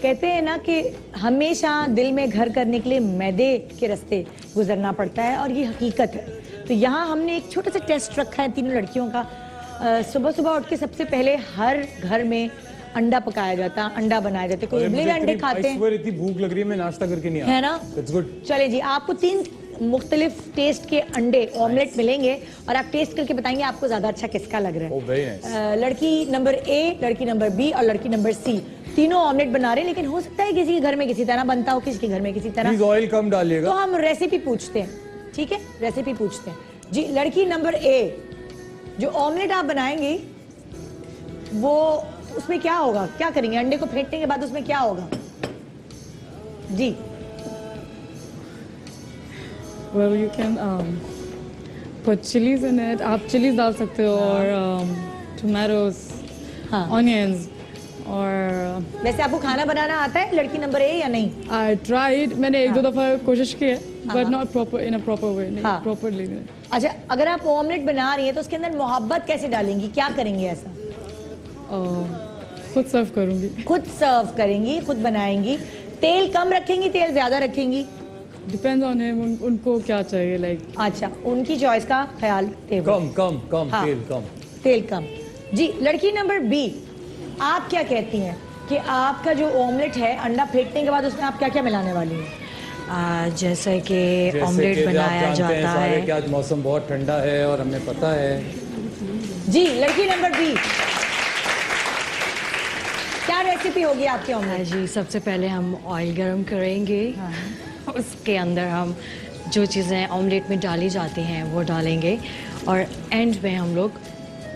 कहते हैं ना कि हमेशा दिल में घर करने के लिए मैदे के रास्ते गुजरना पड़ता है, और ये हकीकत है। तो यहाँ हमने एक छोटा सा टेस्ट रखा है तीनों लड़कियों का। सुबह सुबह उठ के सबसे पहले हर घर में अंडा पकाया जाता, अंडा बनाया जाता है, कोई उबले हुए अंडे खाते हैं। इतनी भूख लग रही है, मैं नाश्ता करके नहीं आया, है ना? That's good. चले जी, आपको 3 मुख्तलिफ टेस्ट के अंडे ऑमलेट मिलेंगे और आप टेस्ट करके बताएंगे आपको ज्यादा अच्छा किसका लग रहा है। Oh, very nice. लड़की नंबर ए, लड़की नंबर बी और लड़की नंबर सी तीनों ऑमलेट बना रहे हैं, लेकिन हो सकता है किसी के घर में किसी तरह बनता हो, किसी के घर में किसी तरह। Please ऑयल कम डालिएगा। तो हम रेसिपी पूछते हैं, ठीक है? रेसिपी पूछते हैं जी। लड़की नंबर ए, जो ऑमलेट आप बनाएंगे वो उसमें क्या होगा, क्या करेंगे? अंडे को फेंटने के बाद उसमें क्या होगा जी? Well, you can put chilies in it. आप चिलीज डाल सकते हो और tomatoes, onions, और वैसे आपको खाना बनाना आता है लड़की नंबर ए या नहीं? आई ट्राइड, मैंने एक दो दफ़ा कोशिश की है, but not proper in a proper way, नहीं प्रॉपरली। अच्छा, अगर आप ऑमलेट बना रही हैं तो उसके अंदर मोहब्बत कैसे डालेंगी, क्या करेंगी ऐसा? खुद सर्व करूंगी। खुद सर्व करेंगी, खुद बनाएंगी। तेल कम रखेंगी, तेल ज्यादा रखेंगी? डिपेंड्स ऑन हिम, उनको क्या चाहिए लाइक। अच्छा, उनकी चॉइस का ख्याल। कम कम कम हाँ, तेल कम। तेल कम। जी, लड़की नंबर बी, आप क्या कहती हैं कि आपका जो ऑमलेट है, अंडा फेंटने के बाद उसमें आप क्या क्या मिलाने वाली हैं? जैसे कि ऑमलेट बनाया जाता है कि आज मौसम बहुत ठंडा है और हमें पता है। जी, लड़की नंबर बी, क्या रेसिपी होगी आपके ऑमलेट? जी, सबसे पहले हम ऑयल गरम करेंगे। उसके अंदर हम जो चीज़ें ऑमलेट में डाली जाती हैं वो डालेंगे और एंड में हम लोग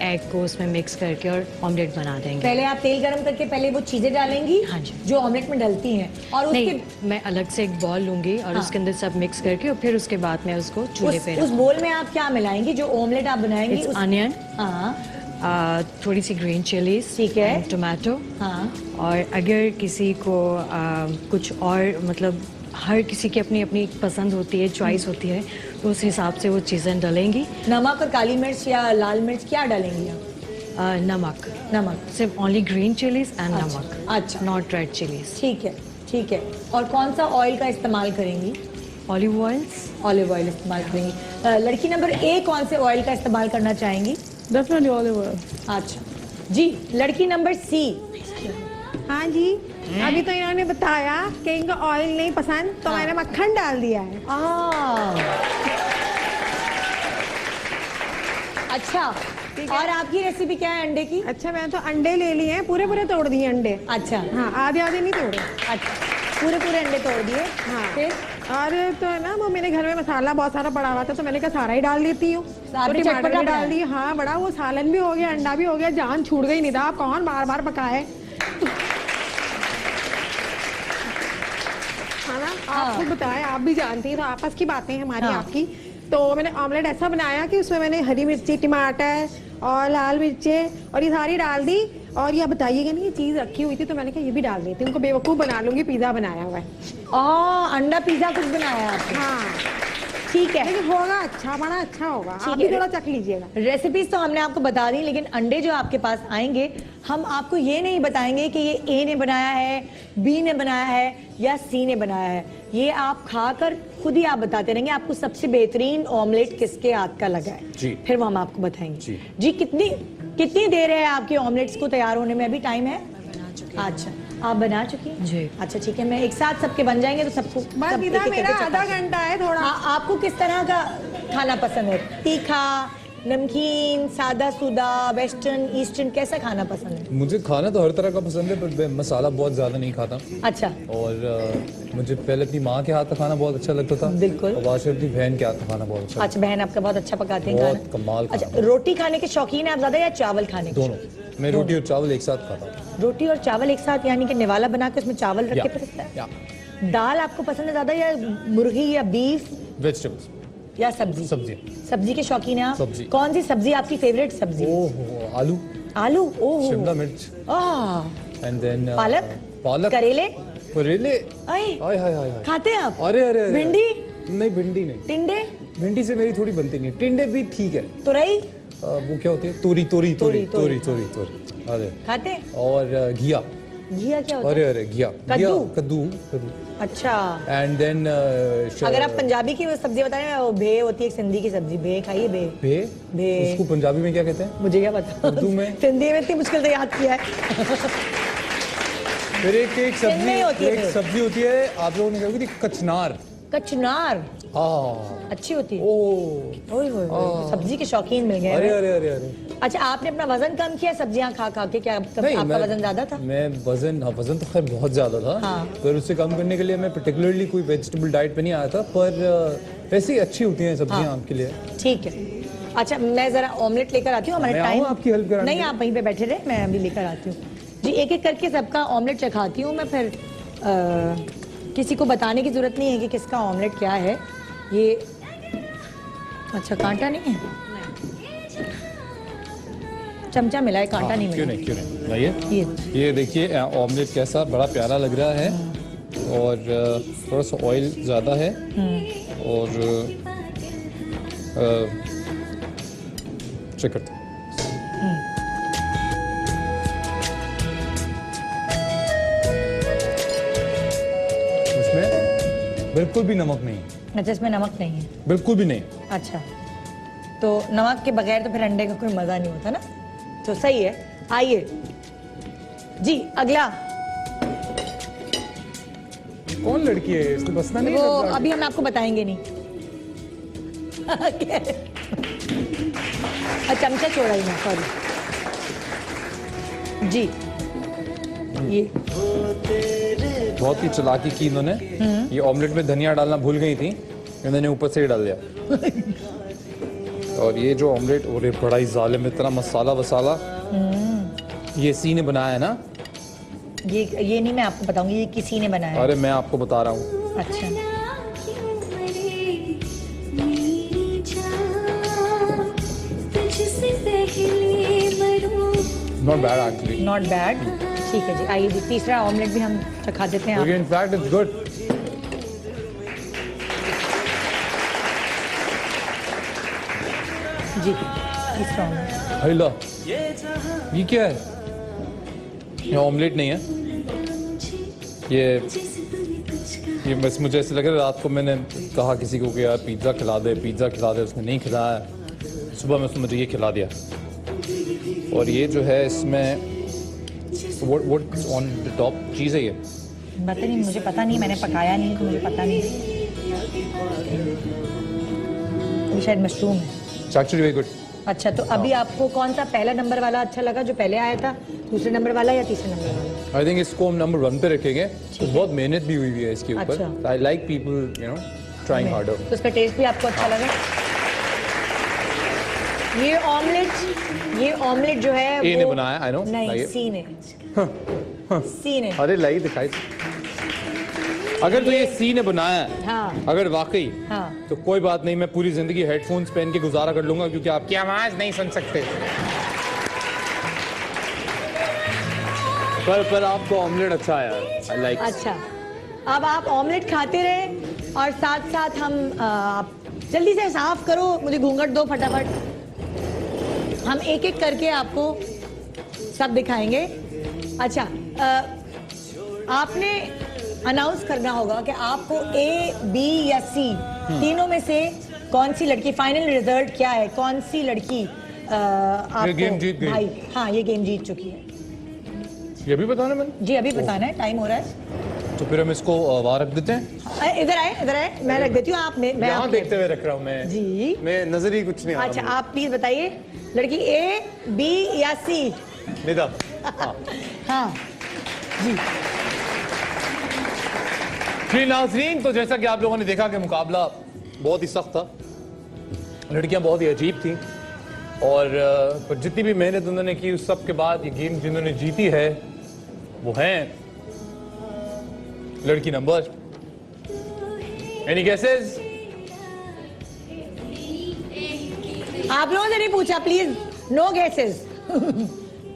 एग को उसमें मिक्स करके और ऑमलेट बना देंगे। पहले आप तेल गरम करके पहले वो चीजें डालेंगी? हाँ जी, जो ऑमलेट में डलती हैं। और नहीं, मैं अलग से एक बॉल लूंगी और उसके अंदर सब मिक्स करके और फिर उसके बाद में उसको चूल्हे पे उस बोल में आप क्या मिलाएंगी जो ऑमलेट आप बनाएंगी? अनियन, हाँ, थोड़ी सी ग्रीन चिलीज, ठीक है, टोमेटो, हाँ, और अगर किसी को कुछ और मतलब हर किसी की अपनी अपनी पसंद होती है, चॉइस होती है, तो उस हिसाब से वो चीज़ें डालेंगी। नमक और काली मिर्च या लाल मिर्च क्या डालेंगी आप? नमक। नमक, सिर्फ ओनली ग्रीन चिलीज एंड नमक। अच्छा, नॉट रेड चिलीज। ठीक है, ठीक है। और कौन सा ऑयल का इस्तेमाल करेंगी? Olive oils. ऑलिव ऑयल इस्तेमाल करेंगी। लड़की नंबर ए कौन से ऑयल का इस्तेमाल करना चाहेंगी? Definitely olive oil. अच्छा जी, लड़की नंबर सी। हाँ जी, अभी तो इन्होंने बताया कि इनको ऑयल नहीं पसंद, तो मैंने मक्खन डाल दिया है। अच्छा, और आपकी रेसिपी क्या है अंडे की? अच्छा, मैंने तो अंडे ले लिए हैं, पूरे पूरे तोड़ दिए अंडे। अच्छा, हाँ, आधे आधे नहीं तोड़े। अच्छा, पूरे पूरे अंडे तोड़ दिए। हाँ, फिर और तो है ना, वो मेरे घर में मसाला बहुत सारा पड़ा हुआ था, तो मैंने कहा सारा ही डाल देती हूँ। तो भी टमाटर चटपटा भी डाल दिए। हाँ, बड़ा वो सालन भी हो गया, अंडा भी हो गया, जान छूट गई। नहीं था, आप कौन बार बार पकाए है ना, आप खुद बताएं, आप भी जानती हैं, तो आपस की बातें हैं हमारी आपकी। तो मैंने ऑमलेट ऐसा बनाया कि उसमें मैंने हरी मिर्ची, टमाटर और लाल मिर्चें और ये सारी डाल दी। और ये बताइएगा नहीं, ये चीज़ रखी हुई थी तो मैंने कहा ये भी डाल देती हूँ, उनको बेवकूफ़ बना लूंगी। पिज़्ज़ा बनाया हुआ है। अंडा पिज़्ज़ा कुछ बनाया आपने? हाँ, ठीक है, लेकिन होगा अच्छा, बड़ा अच्छा होगा। आप भी थोड़ा चख लीजिएगा। रेसिपीज तो हमने आपको बता दी, लेकिन अंडे जो आपके पास आएंगे, हम आपको ये नहीं बताएंगे कि ये ए ने बनाया है, बी ने बनाया है या सी ने बनाया है। ये आप खाकर खुद ही आप बताते रहेंगे आपको सबसे बेहतरीन ऑमलेट किसके हाथ का लगा है। जी, फिर वो हम आपको बताएंगे। जी, कितनी देर है आपके ऑमलेट्स को तैयार होने में? अभी टाइम है? अच्छा, आप बना चुकी हैं? जी। अच्छा, ठीक है, मैं एक साथ सबके बन जाएंगे तो सबको बस इधर मेरा आधा घंटा है थोड़ा। आपको किस तरह का खाना पसंद है? तीखा, नमकीन, सादा सुदा, वेस्टर्न, ईस्टर्न, कैसा खाना पसंद है? मुझे खाना तो हर तरह का पसंद है, पर मैं मसाला बहुत ज्यादा नहीं खाता। अच्छा। और मुझे पहले अपनी माँ के हाथ का खाना बहुत अच्छा लगता था। बिल्कुल। और आज अपनी बहन के हाथ का खाना बहुत अच्छा। अच्छा, बहन आपका बहुत अच्छा पकाते हैं बहुत कमाल। अच्छा, रोटी खाने के शौकीन है आप ज्यादा या चावल खाने के? दोनों। मैं रोटी और चावल एक साथ खाता हूँ। रोटी और चावल एक साथ, यानी कि निवाला बना के उसमें चावल रख के परोसता है? दाल आपको पसंद है ज्यादा या मुर्गी या बीफ? वेजिटेबल्स या सब्जी? सब्जी के शौकीन है आप? सब्जी। कौन सी सब्जी आपकी फेवरेट सब्जी? ओह, आलू। आलू, ओह, शिमला मिर्च, एंड देन पालक, करेले। हाय खाते हैं आप? अरे भिंडी? नहीं, भिंडी नहीं। टिंडे? भिंडी से मेरी थोड़ी बनती नहीं। टिंडे भी ठीक है। तुरई? वो क्या होती है? तोरी। अरे खाते? और घिया क्या होता है? अरे घिया, कद्दू। अच्छा। एंड देन अगर आप पंजाबी की सब्जी बता रहे हैं, वो भे होती है, एक सिंधी की सब्जी। भे खाइए? भे उसको पंजाबी में क्या कहते हैं? मुझे क्या पता, उर्दू में। सिंधी में इतनी मुश्किल से याद किया है। फिर एक सब्जी होती है, आप लोगों ने क्या होती है? कचनार। हाँ, अच्छी होती है। सब्जी के शौकीन मिल गए। अरे अच्छा, आपने अपना वजन कम किया सब्जियां खा के? क्या आपका वजन ज्यादा था? मैं वजन तो खैर बहुत ज्यादा था। हाँ। पर उससे कम करने के लिए मैं पर्टिकुलरली कोई वेजिटेबल डाइट पे नहीं आया था, पर वैसे ही अच्छी होती हैं सब्जियां आपके लिए। ठीक है। अच्छा, मैं जरा ऑमलेट लेकर आती हूँ, हमारा टाइम। आपकी हेल्प कराने? नहीं, आप वहीं पे बैठे रहे, मैं अभी लेकर आती हूँ। जी, एक एक करके सबका ऑमलेट चखाती हूँ मैं, फिर किसी को बताने की जरूरत नहीं है कि किसका ऑमलेट क्या है। ये अच्छा, कांटा नहीं है? चमचा मिला है, कांटा नहीं मिला। क्यों नहीं लाइए। ये देखिए ऑमलेट कैसा बड़ा प्यारा लग रहा है और थोड़ा सा ऑयल ज़्यादा है और चेक करते हैं। इसमें बिल्कुल भी नमक नहीं है। अच्छा, इसमें नमक नहीं है? बिल्कुल भी नहीं। अच्छा, तो नमक के बगैर तो फिर अंडे का कोई मजा नहीं होता ना, तो सही है। आइए जी, अगला। कौन लड़की है इसको बसना नहीं? वो अभी हम आपको बताएंगे नहीं। चमचा छोड़ा ही ना, सॉरी जी। ये बहुत ही चालाकी की इन्होंने। ये ऑमलेट में धनिया डालना भूल गई थी, इन्होंने ऊपर से ही डाल दिया। और ये जो ऑमलेट, और ये बड़ा ही जालिम, इतना मसाला वसाला। ये सी ने बनाया है ना? ये नहीं, मैं आपको बताऊंगी ये किसी ने बनाया। अरे मैं आपको बता रहा हूँ। अच्छा, not bad actually. Not bad. ठीक है जी, आइए जी, तीसरा ऑमलेट भी हम चखा देते हैं। In fact it's good. जी, तीसरा ऑमलेट। हेलो, ये क्या है? ये ऑमलेट नहीं है, ये बस मुझे ऐसे लग रहा है रात को मैंने कहा किसी को कि यार पिज़्ज़ा खिला दे, पिज़्ज़ा खिला दे, उसने नहीं खिलाया। सुबह में उसने मुझे ये खिला दिया। और ये जो है इसमें व्हाट्स ऑन द टॉप चीज़ है ये? पता नहीं, मुझे पता नहीं, मैंने पकाया नहीं तो मुझे पता नहीं। ये शायद मशरूम है। Actually very good. अच्छा, तो अभी आपको कौन सा पहला नंबर वाला अच्छा लगा जो पहले आया था, दूसरे नंबर वाला या तीसरे नंबर वाला? आई थिंक इसको हम नंबर 1 पे रखेंगे। तो बहुत मेहनत भी हुई है इसके ऊपर। अच्छा। I like people you know trying harder. तो इसका टेस्ट भी आपको अच्छा लगा? ये ऑमलेट जो है ए ने बनाया, आई नो। नहीं, सी ने। सी ने। अरे लाई दिखाई। अगर तो ये सी ने बनाया है, हाँ। अगर वाकई, हाँ। तो कोई बात नहीं, मैं पूरी जिंदगी हेडफोन्स पहन के गुजारा कर लूंगा क्योंकि आपकी आवाज नहीं सुन सकते। पर आपको ऑमलेट अच्छा है, आई लाइक। अच्छा, अब आप ऑमलेट खाते रहे और साथ साथ हम जल्दी से साफ करो, मुझे घूंघट दो फटाफट। हम एक एक करके आपको सब दिखाएंगे। अच्छा, आपने अनाउंस करना होगा कि आपको ए, बी या सी तीनों में से कौन सी लड़की, फाइनल रिजल्ट क्या है, कौन सी लड़की आपको, ये गेम जीत गई। भाई, हाँ ये गेम जीत चुकी है। ये भी बताना मैंने? जी अभी बताना है, टाइम हो रहा है। तो फिर हम इसको वहाँ रख देते हैं। इधर आए, मैं रख देती हूँ। आप मैं यहाँ देखते हुए रख रहा हूँ मैं। जी, मैं नजर ही कुछ नहीं आ रहा। अच्छा, आप प्लीज बताइए, लड़की ए, बी या सी? निदा। हाँ जी। नाज़रीन, तो जैसा कि आप लोगों ने देखा कि मुकाबला बहुत ही सख्त था, लड़कियां बहुत ही अजीब थी और पर जितनी भी मेहनत उन्होंने की उस सब के बाद ये गेम जिन्होंने जीती है वो हैं लड़की नंबर। Any guesses? आप लोगों ने नहीं पूछा, प्लीज नो गेसेस।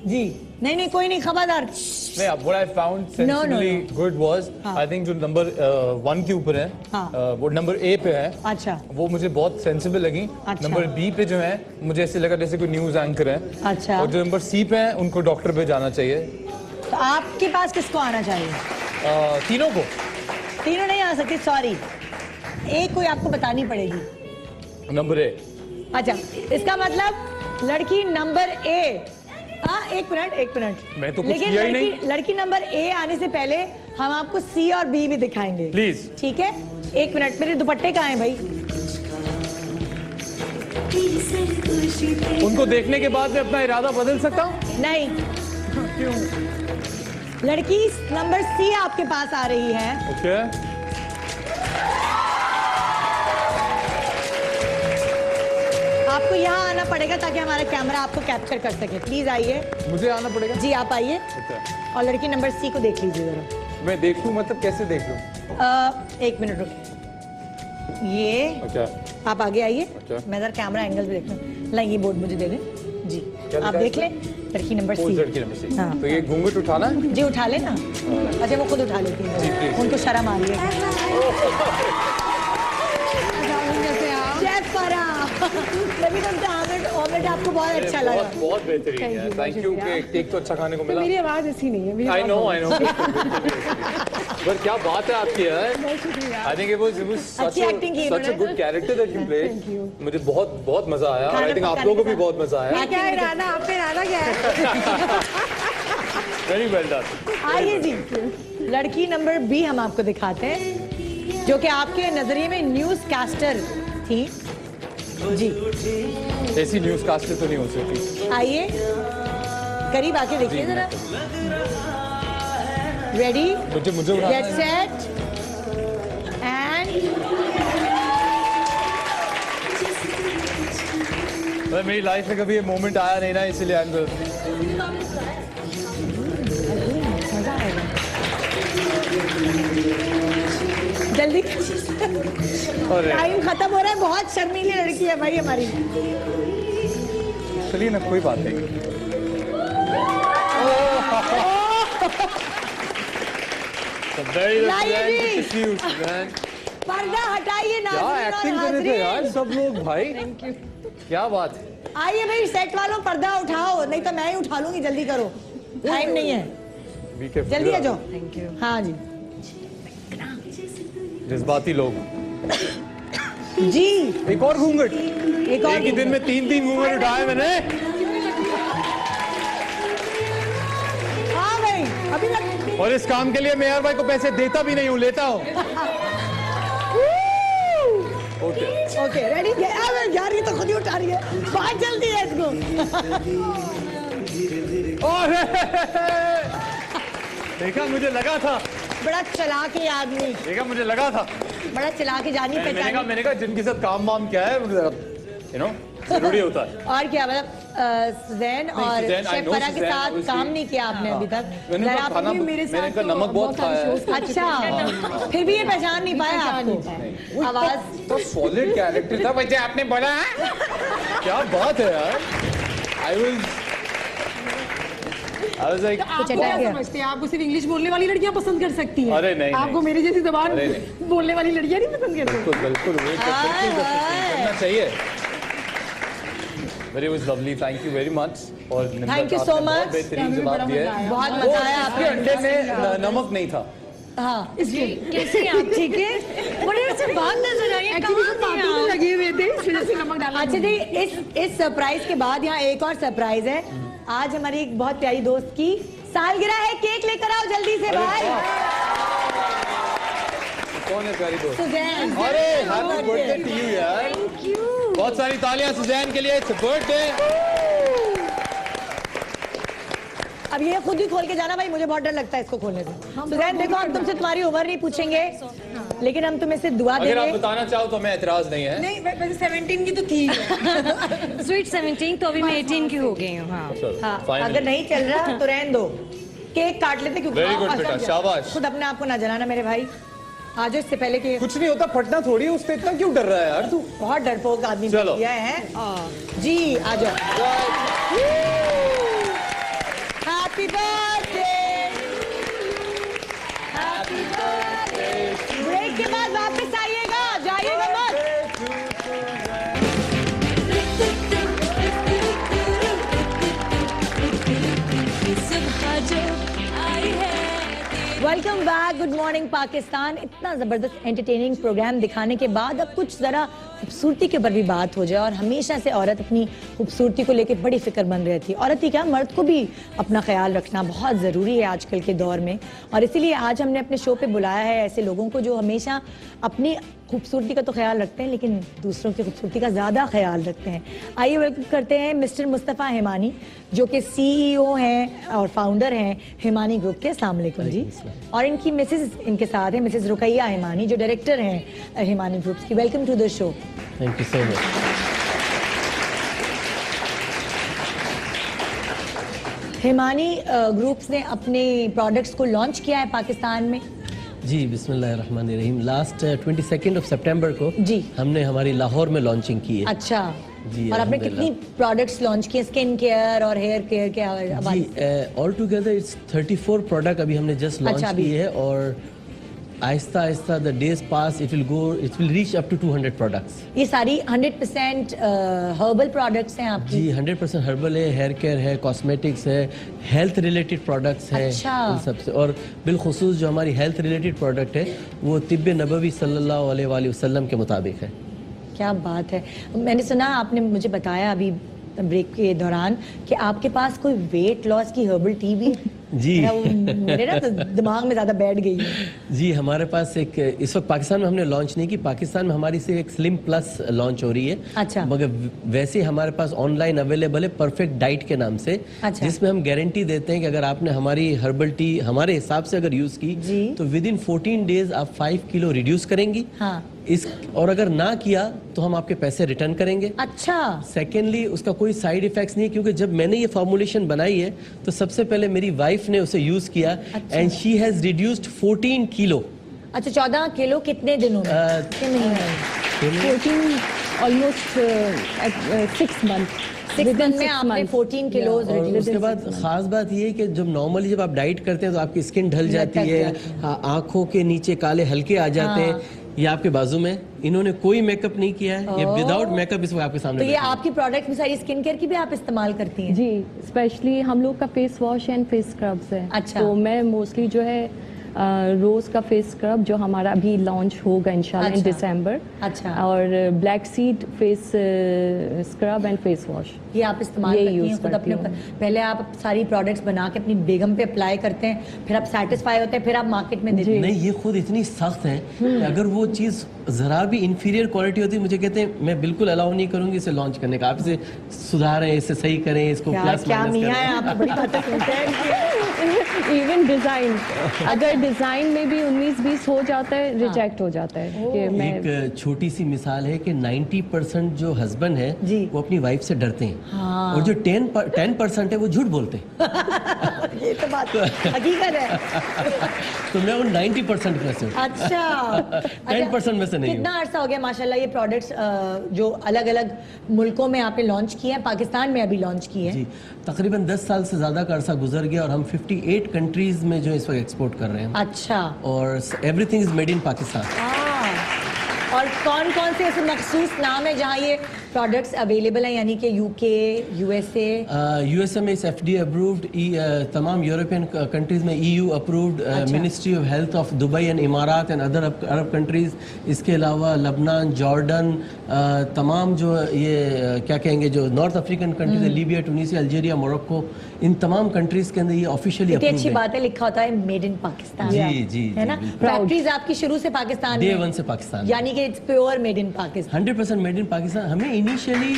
जी नहीं, कोई नहीं, खबरदार। नहीं, what I found sensibly good was, I think जो नंबर 1 के ऊपर है, वो नंबर ए पे है। अच्छा, वो मुझे बहुत सेंसिबल लगी। अच्छा। नंबर बी पे जो है मुझे ऐसे लगा जैसे कोई न्यूज एंकर है। अच्छा। और जो नंबर सी पे है उनको डॉक्टर पे जाना चाहिए। तो आपके पास किसको आना चाहिए? तीनों को। तीनों नहीं आ सकती, सॉरी, एक कोई आपको बतानी पड़ेगी। Number A. अच्छा, इसका मतलब लड़की नंबर ए। एक मिनट। मैं तो कुछ लेकिन किया ही नहीं। लड़की नंबर ए आने से पहले हम आपको सी और बी भी दिखाएंगे, प्लीज। ठीक है, एक मिनट। मेरे दुपट्टे कहाँ हैं भाई? उनको देखने के बाद मैं अपना इरादा बदल सकता हूँ? नहीं। क्यों? लड़की नंबर सी आपके पास आ रही है। ओके। आपको यहाँ आना पड़ेगा ताकि हमारा कैमरा आपको कैप्चर कर सके। प्लीज आइए। मुझे आना पड़ेगा? जी आप आइए। और लड़की नंबर सी को देख लीजिए जरा। मैं देख लूं, मतलब कैसे देख लूं? एक मिनट रुकिए। ये अच्छा, आप आगे आइए। अच्छा। मैं जरा कैमरा एंगल भी देखता हूँ। ला ये बोर्ड मुझे दे दें। जी आप देख लें, लड़की नंबर सी। लड़की नंबर सी। हाँ। तो ये घूंघट उठाना है? जी उठा लेना। अच्छा वो खुद उठा लेती है, उनको शर्म आ रही है। शेफ फरा, लेकिन ऑमलेट आपको बहुत अच्छा लगा। बहुत बेहतरीन है, थैंक यू। केक तो अच्छा खाने को मिला। मेरी आवाज ऐसी नहीं है। आई नो पर क्या बात है आपकी यार। आई थिंक इट वाज अच्छी एक्टिंग की such a good character that you played. मुझे बहुत मजा आया और आई थिंक आप लोगों को भी बहुत मजा आया। क्या है राना, आप पे राना क्या है? Very well done. आइए जी, लड़की नंबर बी हम आपको दिखाते हैं, जो कि आपके नजरिए में न्यूज कैस्टर थी। जी ऐसी न्यूज कास्टर तो नहीं हो सकती। आइए करीब आके देखिए जरा। रेडी, मुझे गेट सेट एंड मेरी लाइफ में कभी ये मोमेंट आया नहीं ना, इसलिए आई एम जल्दी टाइम खत्म हो रहा है। बहुत शर्मीली लड़की है भाई हमारी। चलिए ना, कोई बात नहीं। पर्दा हटाइए ना। क्या एक्टिंग कर रहे थे यार सब लोग भाई। Thank you. क्या बात है। आइए भाई सेट वालों, पर्दा उठाओ, नहीं तो मैं ही उठा लूंगी। जल्दी करो, टाइम नहीं है, जल्दी आ जाओ। Thank you. हाँ जी, जज्बाती लोग जी। एक और घूंघट, एक और ही दिन में 3 घूंघट उठाए मैंने। हाँ भाई अभी मैं और इस काम के लिए मेयर भाई को पैसे देता भी नहीं हूँ, लेता हूँ। Okay ready. यार ये तो खुद ही उठा रही है, बहुत जल्दी है इसको। देखा, मुझे लगा था। बड़ा चालाक है आदमी। देखा, मुझे लगा था। बड़ा चालाक है, जानी पहचानी। मैंने कहा जिनके साथ काम वाम क्या है यू नो जरूरी होता है। और क्या मतलब सुजैन और शेफ फरा के साथ काम नहीं किया आपने अभी तक? मैंने नमक बहुत खाया। अच्छा, फिर भी ये पहचान नहीं पाया आपको? आवाज तो सॉलिड कैरेक्टर था वैसे आपने बोला। क्या बात है यार। I was like, आप क्या समझते हैं? आपको सिर्फ इंग्लिश बोलने वाली लड़कियां पसंद कर सकती हैं? अरे नहीं, आपको मेरी जैसी जबान बोलने वाली लड़कियां नहीं पसंद करती? बिल्कुल करना चाहिए। But it was lovely, thank you very much। और थैंक यू सो मच, बेहतरीन जवाब दिया। बहुत मजा आया। आपके अंडे में नमक नहीं था। हाँ, इसलिए कैसे आप ठीक है? बड़े से बात नजर आई है, कहाँ लगे हुए थे, इस वजह से नमक डाला। अच्छा जी, इस सरप्राइज के बाद यहाँ एक और सरप्राइज है। आज हमारी एक बहुत प्यारी दोस्त की सालगिरह है। केक लेकर आओ जल्दी से भाई। कौन है प्यारी दोस्त? सुजैन। अरे हैप्पी बर्थडे टू यू यार। Thank you. बहुत सारी तालियां सुजैन के लिए। It's birthday. अब ये खुद ही खोल के जाना भाई, मुझे बहुत डर लगता है इसको खोलने से। सुजैन देखो, हम तुमसे तुम्हारी उम्र नहीं पूछेंगे, लेकिन हम तुम्हें से दुआ देंगे। अगर आप बताना चाहो तो मैं एतराज नहीं है। नहीं, वैसे 17 की तो थी। स्वीट 17, तो अभी मैं 18 की हो गई हूँ। हाँ, अगर नहीं चल रहा तो रहने दो, केक काट लेते। क्योंकि वेरी गुड बेटा, शाबाश। खुद अपने आप को ना जलाना मेरे भाई। आज इससे पहले कि कुछ नहीं होता, फटना थोड़ी है उससे। इतना क्यों डर रहा है यार तू? बहुत डरपोक आदमी चलो है जी। आ जाओ। Happy birthday, happy birthday. Break के बाद वापस आइएगा, जाइएगा मत। Welcome back, good morning Pakistan. इतना ज़बरदस्त एंटरटेनिंग प्रोग्राम दिखाने के बाद अब कुछ ज़रा खूबसूरती के ऊपर भी बात हो जाए। और हमेशा से औरत अपनी खूबसूरती को लेकर बड़ी फिक्रमंद रहती है। औरत ही क्या, मर्द को भी अपना ख्याल रखना बहुत ज़रूरी है आजकल के दौर में। और इसीलिए आज हमने अपने शो पे बुलाया है ऐसे लोगों को जो हमेशा अपनी खूबसूरती का तो ख्याल रखते हैं, लेकिन दूसरों की खूबसूरती का ज़्यादा ख्याल रखते हैं। आइए वेलकम करते हैं मिस्टर मुस्तफ़ा हिमानी, जो कि CEO हैं और फाउंडर हैं हिमानी ग्रुप के। अस्सलाम वालेकुम जी। और इनकी मिसेज इनके साथ है, मिसेज रुकैया हिमानी, जो डायरेक्टर हैं हिमानी ग्रुप्स की। Welcome to the show. Thank you so much. Himani groups ने अपने प्रोडक्ट्स को लॉन्च किया है पाकिस्तान में। जी बिस्मिल्लाहिर्रहमानिर्रहीम। लास्ट 22 सितंबर को जी हमने हमारी लाहौर में लॉन्चिंग की है। अच्छा, जी, और आपने कितनी प्रोडक्ट्स लॉन्च किए स्किन केयर और हेयर केयर के हवाले से? जी ऑल टुगेदर इट्स 34 प्रोडक्ट अभी हमने जस्ट लॉन्च किए हैं और आहिस्ता आहिस्ता the days pass it will reach up to 200 products. ये सारी 100% हर्बल प्रोडक्ट्स हैं आपकी? जी 100% हर्बल है, हेयर केयर है, कॉस्मेटिक्स है, हेल्थ रिलेटेड प्रोडक्ट्स है। अच्छा। इन सबसे और बिलखुसूस जो हमारी हेल्थ रिलेटेड प्रोडक्ट है वो तिब्ब नबवी सल्लल्लाहु अलैहि वसल्लम के मुताबिक है। क्या बात है। मैंने सुना आपने मुझे बताया अभी ब्रेक के दौरान कि आपके पास कोई वेट लॉस की हर्बल टी भी है। जी मेरे ना तो दिमाग में ज्यादा बैठ गई है। जी हमारे पास एक इस वक्त पाकिस्तान में हमने लॉन्च नहीं की, पाकिस्तान में हमारी से एक स्लिम प्लस लॉन्च हो रही है। अच्छा। मगर वैसे हमारे पास ऑनलाइन अवेलेबल है परफेक्ट डाइट के नाम से। अच्छा। जिसमें हम गारंटी देते हैं कि अगर आपने हमारी हर्बल टी हमारे हिसाब से अगर यूज की तो विद इन 14 डेज आप 5 किलो रिड्यूस करेंगी। हाँ। और अगर ना किया तो हम आपके पैसे रिटर्न करेंगे। अच्छा। सेकेंडली उसका कोई साइड इफेक्ट्स नहीं है, क्योंकि जब मैंने ये फॉर्मुलेशन बनाई है तो सबसे पहले मेरी वाइफ ने उसे यूज किया and she has reduced 14 kilo. अच्छा 14 किलो कितने दिनों में? कितने महीने? 14 ऑलमोस्ट 6 मंथ। 6 मंथ में आपने 14 किलो और उसके बाद खास बात ये है कि जब नॉर्मली जब आप डाइट करते हैं तो आपकी स्किन ढल जाती है, आंखों के नीचे काले हल्के आ जाते हैं। ये आपके बाजू में इन्होंने कोई मेकअप नहीं किया है, ये विदाउट मेकअप इस वक्त आपके सामने। तो ये आपकी प्रोडक्ट में सारी स्किन केयर की भी आप इस्तेमाल करती हैं? जी स्पेशली हम लोग का face wash and face scrubs है। अच्छा। तो मैं मोस्टली जो है रोज का फेस स्क्रब जो हमारा अभी लॉन्च होगा इंशाल्लाह इन दिसंबर। अच्छा। और black seed face scrub and face wash ये आप इस्तेमाल करती हैं खुद अपने ऊपर? पहले आप सारी प्रोडक्ट्स बना के अपनी बेगम पे अप्लाई करते हैं, फिर आप सेटिस्फाई होते हैं, फिर आप मार्केट में देते हैं? नहीं, ये खुद इतनी सख्त है कि अगर वो चीज़ जरा भी इंफीरियर क्वालिटी होती है मुझे कहते हैं मैं बिल्कुल अलाउ नहीं करूंगी इसे लॉन्च करने का। आप इसे सुधारें, इसे सही करें, इसको प्लस माइनस करें। इवन डिजाइन अगर डिजाइन में भी 19-20 हो जाता है रिजेक्ट हो जाता है। कि मैं एक छोटी सी मिसाल है कि 90% जो हस्बैंड है वो अपनी वाइफ से डरते हैं। हाँ। और जो 10% है वो झूठ बोलते हैं। ये तो बात हकीकत है। तो मैं उन 90% में से हूं। अच्छा 10% में से नहीं। कितना अर्सा हो गया माशाल्लाह ये प्रोडक्ट्स जो अलग अलग मुल्कों में आपने लॉन्च किए हैं, पाकिस्तान में अभी लॉन्च किए हैं? जी तकरीबन 10 साल से ज्यादा का अरसा गुजर गया और हम 58 कंट्रीज में जो इस वक्त एक्सपोर्ट कर रहे हैं। अच्छा। और everything is made in Pakistan. और कौन कौन से ऐसे मखसूस नाम है जहाँ ये प्रोडक्ट्स अवेलेबल हैं, यानी कि यूके, यूएसए? यूएसए में इस एफडीए अप्रूव्ड, तमाम यूरोपियन कंट्रीज में EU approved, ministry of health of Dubai and इमारात एंड अदर अरब कंट्रीज। इसके अलावा लबनान, जॉर्डन, तमाम जो ये क्या कहेंगे जो नॉर्थ अफ्रीकन कंट्रीज है, लीबिया, टूनिसिया, अल्जीरिया, मोरक्को, इन तमाम कंट्रीज के अंदर ये ऑफिशियली इतनी अच्छी बात है, लिखा होता है मेड इन पाकिस्तान। जी जी है ना? फैक्ट्रीज आपकी शुरू से पाकिस्तान में? डे वन से पाकिस्तान, यानी कि it's pure made in Pakistan. 100% made in Pakistan. हमें इनिशियली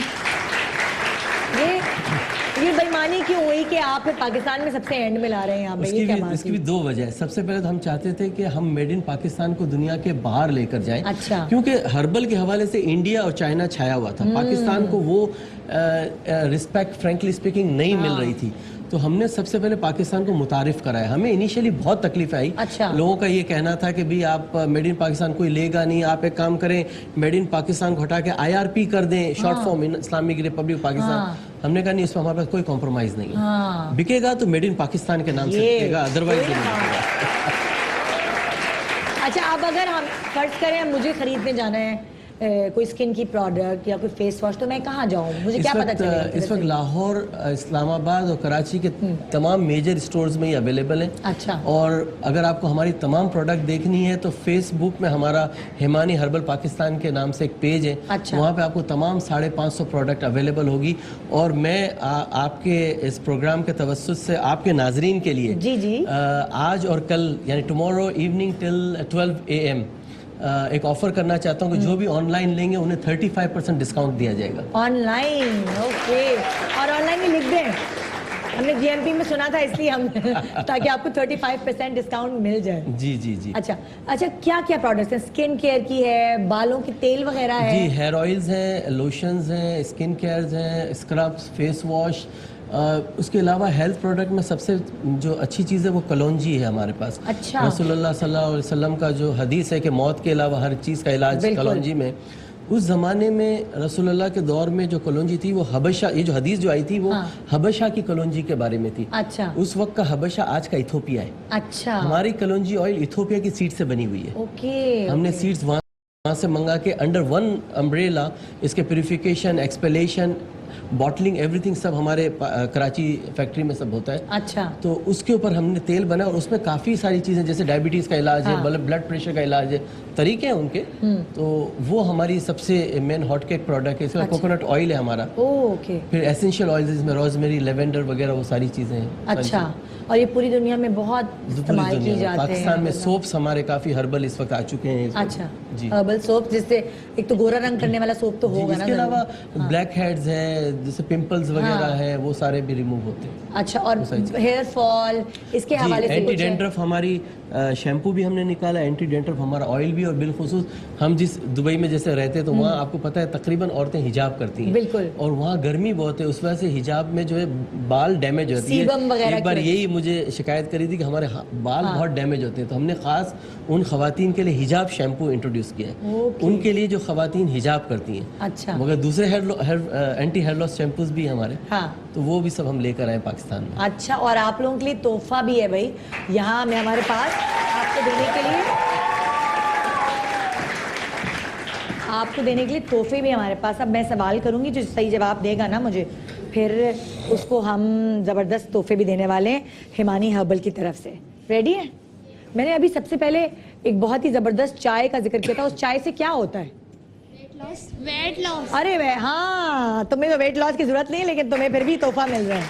ये बेईमानी क्यों हुई कि आप पाकिस्तान में सबसे एंड में ला रहे हैं यहाँ पे? इसकी भी दो वजह है। सबसे पहले तो हम चाहते थे कि हम मेड इन पाकिस्तान को दुनिया के बाहर लेकर जाएं। अच्छा। क्योंकि हर्बल के हवाले से इंडिया और चाइना छाया हुआ था, पाकिस्तान को वो रिस्पेक्ट फ्रेंकली स्पीकिंग नहीं मिल रही थी। तो हमने सबसे पहले पाकिस्तान को मुतारिफ कराया। हमें इनिशियली बहुत तकलीफ आई। अच्छा। लोगों का ये कहना था कि भाई आप मेड इन पाकिस्तान कोई लेगा नहीं, आप एक काम करें मेड इन पाकिस्तान को हटा के IRP कर दें, short form Islamic Republic Pakistan. हमने कहा नहीं, इसमें हमारे पास कोई कॉम्प्रोमाइज नहीं है। बिकेगा तो मेड इन पाकिस्तान के नाम से बिकेगा, अदरवाइज नहीं। अच्छा, अब अगर हम फर्ज करें मुझे खरीदने जाना है कोई स्किन की प्रोडक्ट या कोई फेस वॉश, तो मैं कहाँ जाऊँ? मुझे क्या पता चलेगा? इस वक्त लाहौर, इस्लामाबाद और कराची के तमाम मेजर स्टोर्स में ये अवेलेबल है। अच्छा। और अगर आपको हमारी तमाम प्रोडक्ट देखनी है तो फेसबुक में हमारा हिमानी हर्बल पाकिस्तान के नाम से एक पेज है। अच्छा। वहाँ पे आपको तमाम 550 प्रोडक्ट अवेलेबल होगी। और मैं आपके इस प्रोग्राम के तवस्सुत से आपके नाजरीन के लिए जी आज और कल यानी टुमारो इवनिंग टिल 12 AM एक ऑफर करना चाहता हूँ कि जो भी ऑनलाइन लेंगे उन्हें 35% डिस्काउंट दिया जाएगा। ऑनलाइन? ओके। और ऑनलाइन में लिख दें, हमने GMP में सुना था इसलिए हम ताकि आपको 35% डिस्काउंट मिल जाए। जी जी जी। अच्छा, क्या क्या प्रोडक्ट्स हैं? स्किन केयर की है, बालों की तेल वगैरह है? जी, हेयर ऑयल्स हैं, लोशंस हैं, स्किन केयर्स हैं, स्क्रब्स, फेस वॉश। उसके अलावा हेल्थ प्रोडक्ट में सबसे जो अच्छी चीज़ है वो कलौंजी है हमारे पास। अच्छा। रसूलुल्लाह सल्लल्लाहु अलैहि वसल्लम का जो हदीस है कि मौत के अलावा हर चीज़ का इलाज कलौंजी में। उस ज़माने में रसूलुल्लाह के दौर में जो कलौंजी थी वो हबशा, ये जो हदीस जो आई थी वो हबशा की कलौंजी के बारे में थी। अच्छा। उस वक्त का हबशा आज का इथोपिया है। अच्छा। हमारी कलौंजी ऑयल इथोपिया की सीड से बनी हुई है। ओके। हमने सीड्स वहाँ से मंगा के अंडर वन अम्ब्रेला इसके प्यूरिफिकेशन, एक्सपेलेशन, बॉटलिंग, एवरीथिंग सब हमारे कराची फैक्ट्री में सब होता है। अच्छा। तो उसके ऊपर हमने तेल बनाया और उसमें काफ़ी सारी चीज़ें जैसे डायबिटीज़ का इलाज है, ब्लड प्रेशर का इलाज है, तरीके हैं उनके। तो वो हमारी सबसे मेन हॉट केक प्रोडक्ट है। इसमें कोकोनट ऑयल है हमारा। ओके। फिर एसेंशियल ऑयल जिसमें रोजमेरी, लेवेंडर वगैरह वो सारी चीज़ें हैं। अच्छा। और ये पूरी दुनिया में बहुत इस्तेमाल की जाते हैं। पाकिस्तान में सोप्स हमारे काफ़ी हर्बल इस वक्त आ चुके हैं। अच्छा जी। हर्बल सोप, जिससे एक तो गोरा रंग करने वाला सोप तो होगा ना। इसके अलावा ब्लैक हेड्स हैं, जैसे पिंपल्स वगैरह हैं, वो सारे भी रिमूव होते हैं। अच्छा। और हेयर फॉल इसके हवाले से एंटी डेंड्रफ हमारी शैम्पू भी हमने निकाला, एंटी डेंड्रफ हमारा ऑयल भी, और बिलखुसूस हम जिस दुबई में जैसे रहते हैं तो वहाँ आपको पता है तकरीबन औरतें हिजाब करती हैं। बिल्कुल। और वहाँ गर्मी बहुत है, उस वजह से हिजाब में जो है बाल डैमेज होती है। एक बार यही मुझे शिकायत करी थी कि हमारे बाल बहुत डैमेज होते हैं, तो हमने खास उन खवातीन के लिए हिजाब शैम्पू इंट्रोड्यूस किया है, उनके लिए जो खवातीन हिजाब करती हैं। अच्छा। मगर दूसरे एंटी हेयर लॉस शैम्पूज भी हमारे, तो वो भी सब हम लेकर आए पाकिस्तान में। अच्छा। और आप लोगों के लिए तोहफा भी है भाई यहाँ में हमारे पास आपको देने के लिए, आपको देने के लिए तोहफे भी हमारे पास। अब मैं सवाल करूंगी, जो सही जवाब देगा ना मुझे, फिर उसको हम ज़बरदस्त तोहफे भी देने वाले हैं हिमानी हर्बल की तरफ से। रेडी है? मैंने अभी सबसे पहले एक बहुत ही ज़बरदस्त चाय का जिक्र किया था। उस चाय से क्या होता है? Weight loss. अरे वे, हाँ, तुम्हें तो वेट लॉस की जरूरत नहीं, लेकिन तुम्हें फिर भी तोहफा मिल रहा है।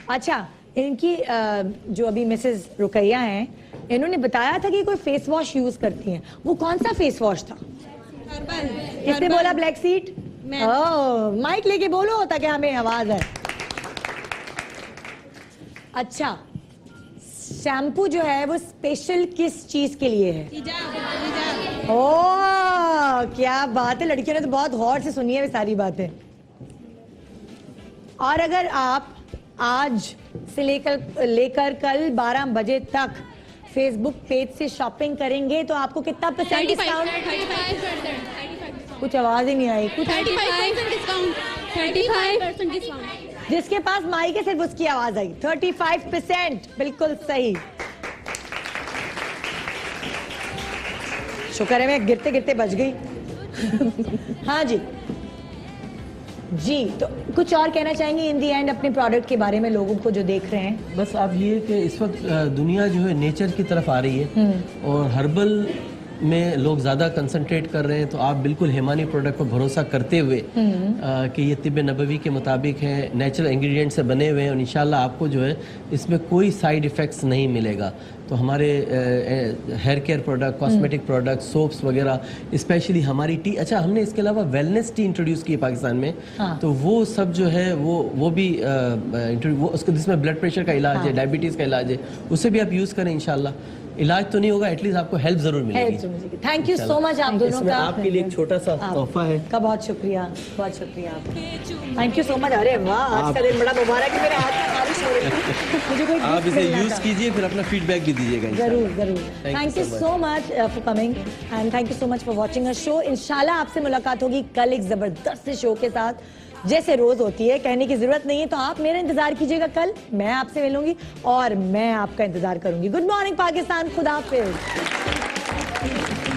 अच्छा, इनकी जो अभी मिसेस रुकैया हैं, इन्होंने बताया था कि कोई फेस वॉश यूज करती हैं। वो कौन सा फेस वॉश था? किसने बोला? Black seed? माइक लेके बोलो ताकि हमें आवाज है। अच्छा, शैम्पू जो है वो स्पेशल किस चीज के लिए है? ओह, क्या बात है, लड़कियों ने तो बहुत गौर से सुनी है ये सारी बातें। और अगर आप आज से लेकर कल 12 बजे तक फेसबुक पेज से शॉपिंग करेंगे तो आपको कितना % डिस्काउंट? 35%। कुछ आवाज ही नहीं आई। कुछ 35% डिस्काउंट। 35% डिस्काउंट। जिसके पास माइक है सिर्फ उसकी आवाज आई। 35%, बिल्कुल सही। शुक्र है मैं गिरते गिरते बच गई। हाँ जी जी, तो कुछ और कहना चाहेंगे इन दी एंड अपने प्रोडक्ट के बारे में लोगों को जो देख रहे हैं? बस आप ये कि इस वक्त दुनिया जो है नेचर की तरफ आ रही है और हर्बल में लोग ज़्यादा कंसंट्रेट कर रहे हैं, तो आप बिल्कुल हिमानी प्रोडक्ट पर भरोसा करते हुए कि ये तिब्ब नबवी के मुताबिक हैं, नेचुरल इंग्रेडिएंट से बने हुए हैं और इंशाल्लाह आपको जो है इसमें कोई साइड इफ़ेक्ट्स नहीं मिलेगा। तो हमारे hair care product, cosmetic product, soaps वगैरह, स्पेशली हमारी टी। अच्छा, हमने इसके अलावा वेलनेस टी इंट्रोड्यूस की है पाकिस्तान में। तो वो सब जो है वो भी वो उसको, जिसमें ब्लड प्रेशर का इलाज है, डायबिटीज़ का इलाज है, उसे भी आप यूज़ करें। इंशाल्लाह इलाज तो नहीं होगा, एटलीस्ट आपको हेल्प जरूर मिलेगी। थैंक यू सो मच आप दोनों का। आपके लिए एक छोटा सा तोहफा है का बहुत शुक्रिया, बहुत शुक्रिया आपका। Thank you so much. अरे वाह, आज का दिन बड़ा मुबारक है। मेरे हाथ में बारिश हो रही है। मुझे कोई आप इसे यूज कीजिए, फिर अपना फीडबैक भी दीजिएगा। जरूर जरूर। Thank you so much for coming and thank you so much for watching a show. इंशाल्लाह आपसे मुलाकात होगी कल एक जबरदस्त शो के साथ, जैसे रोज होती है। कहने की जरूरत नहीं है, तो आप मेरा इंतजार कीजिएगा। कल मैं आपसे मिलूंगी और मैं आपका इंतजार करूंगी। गुड मॉर्निंग पाकिस्तान, खुदा हाफिज।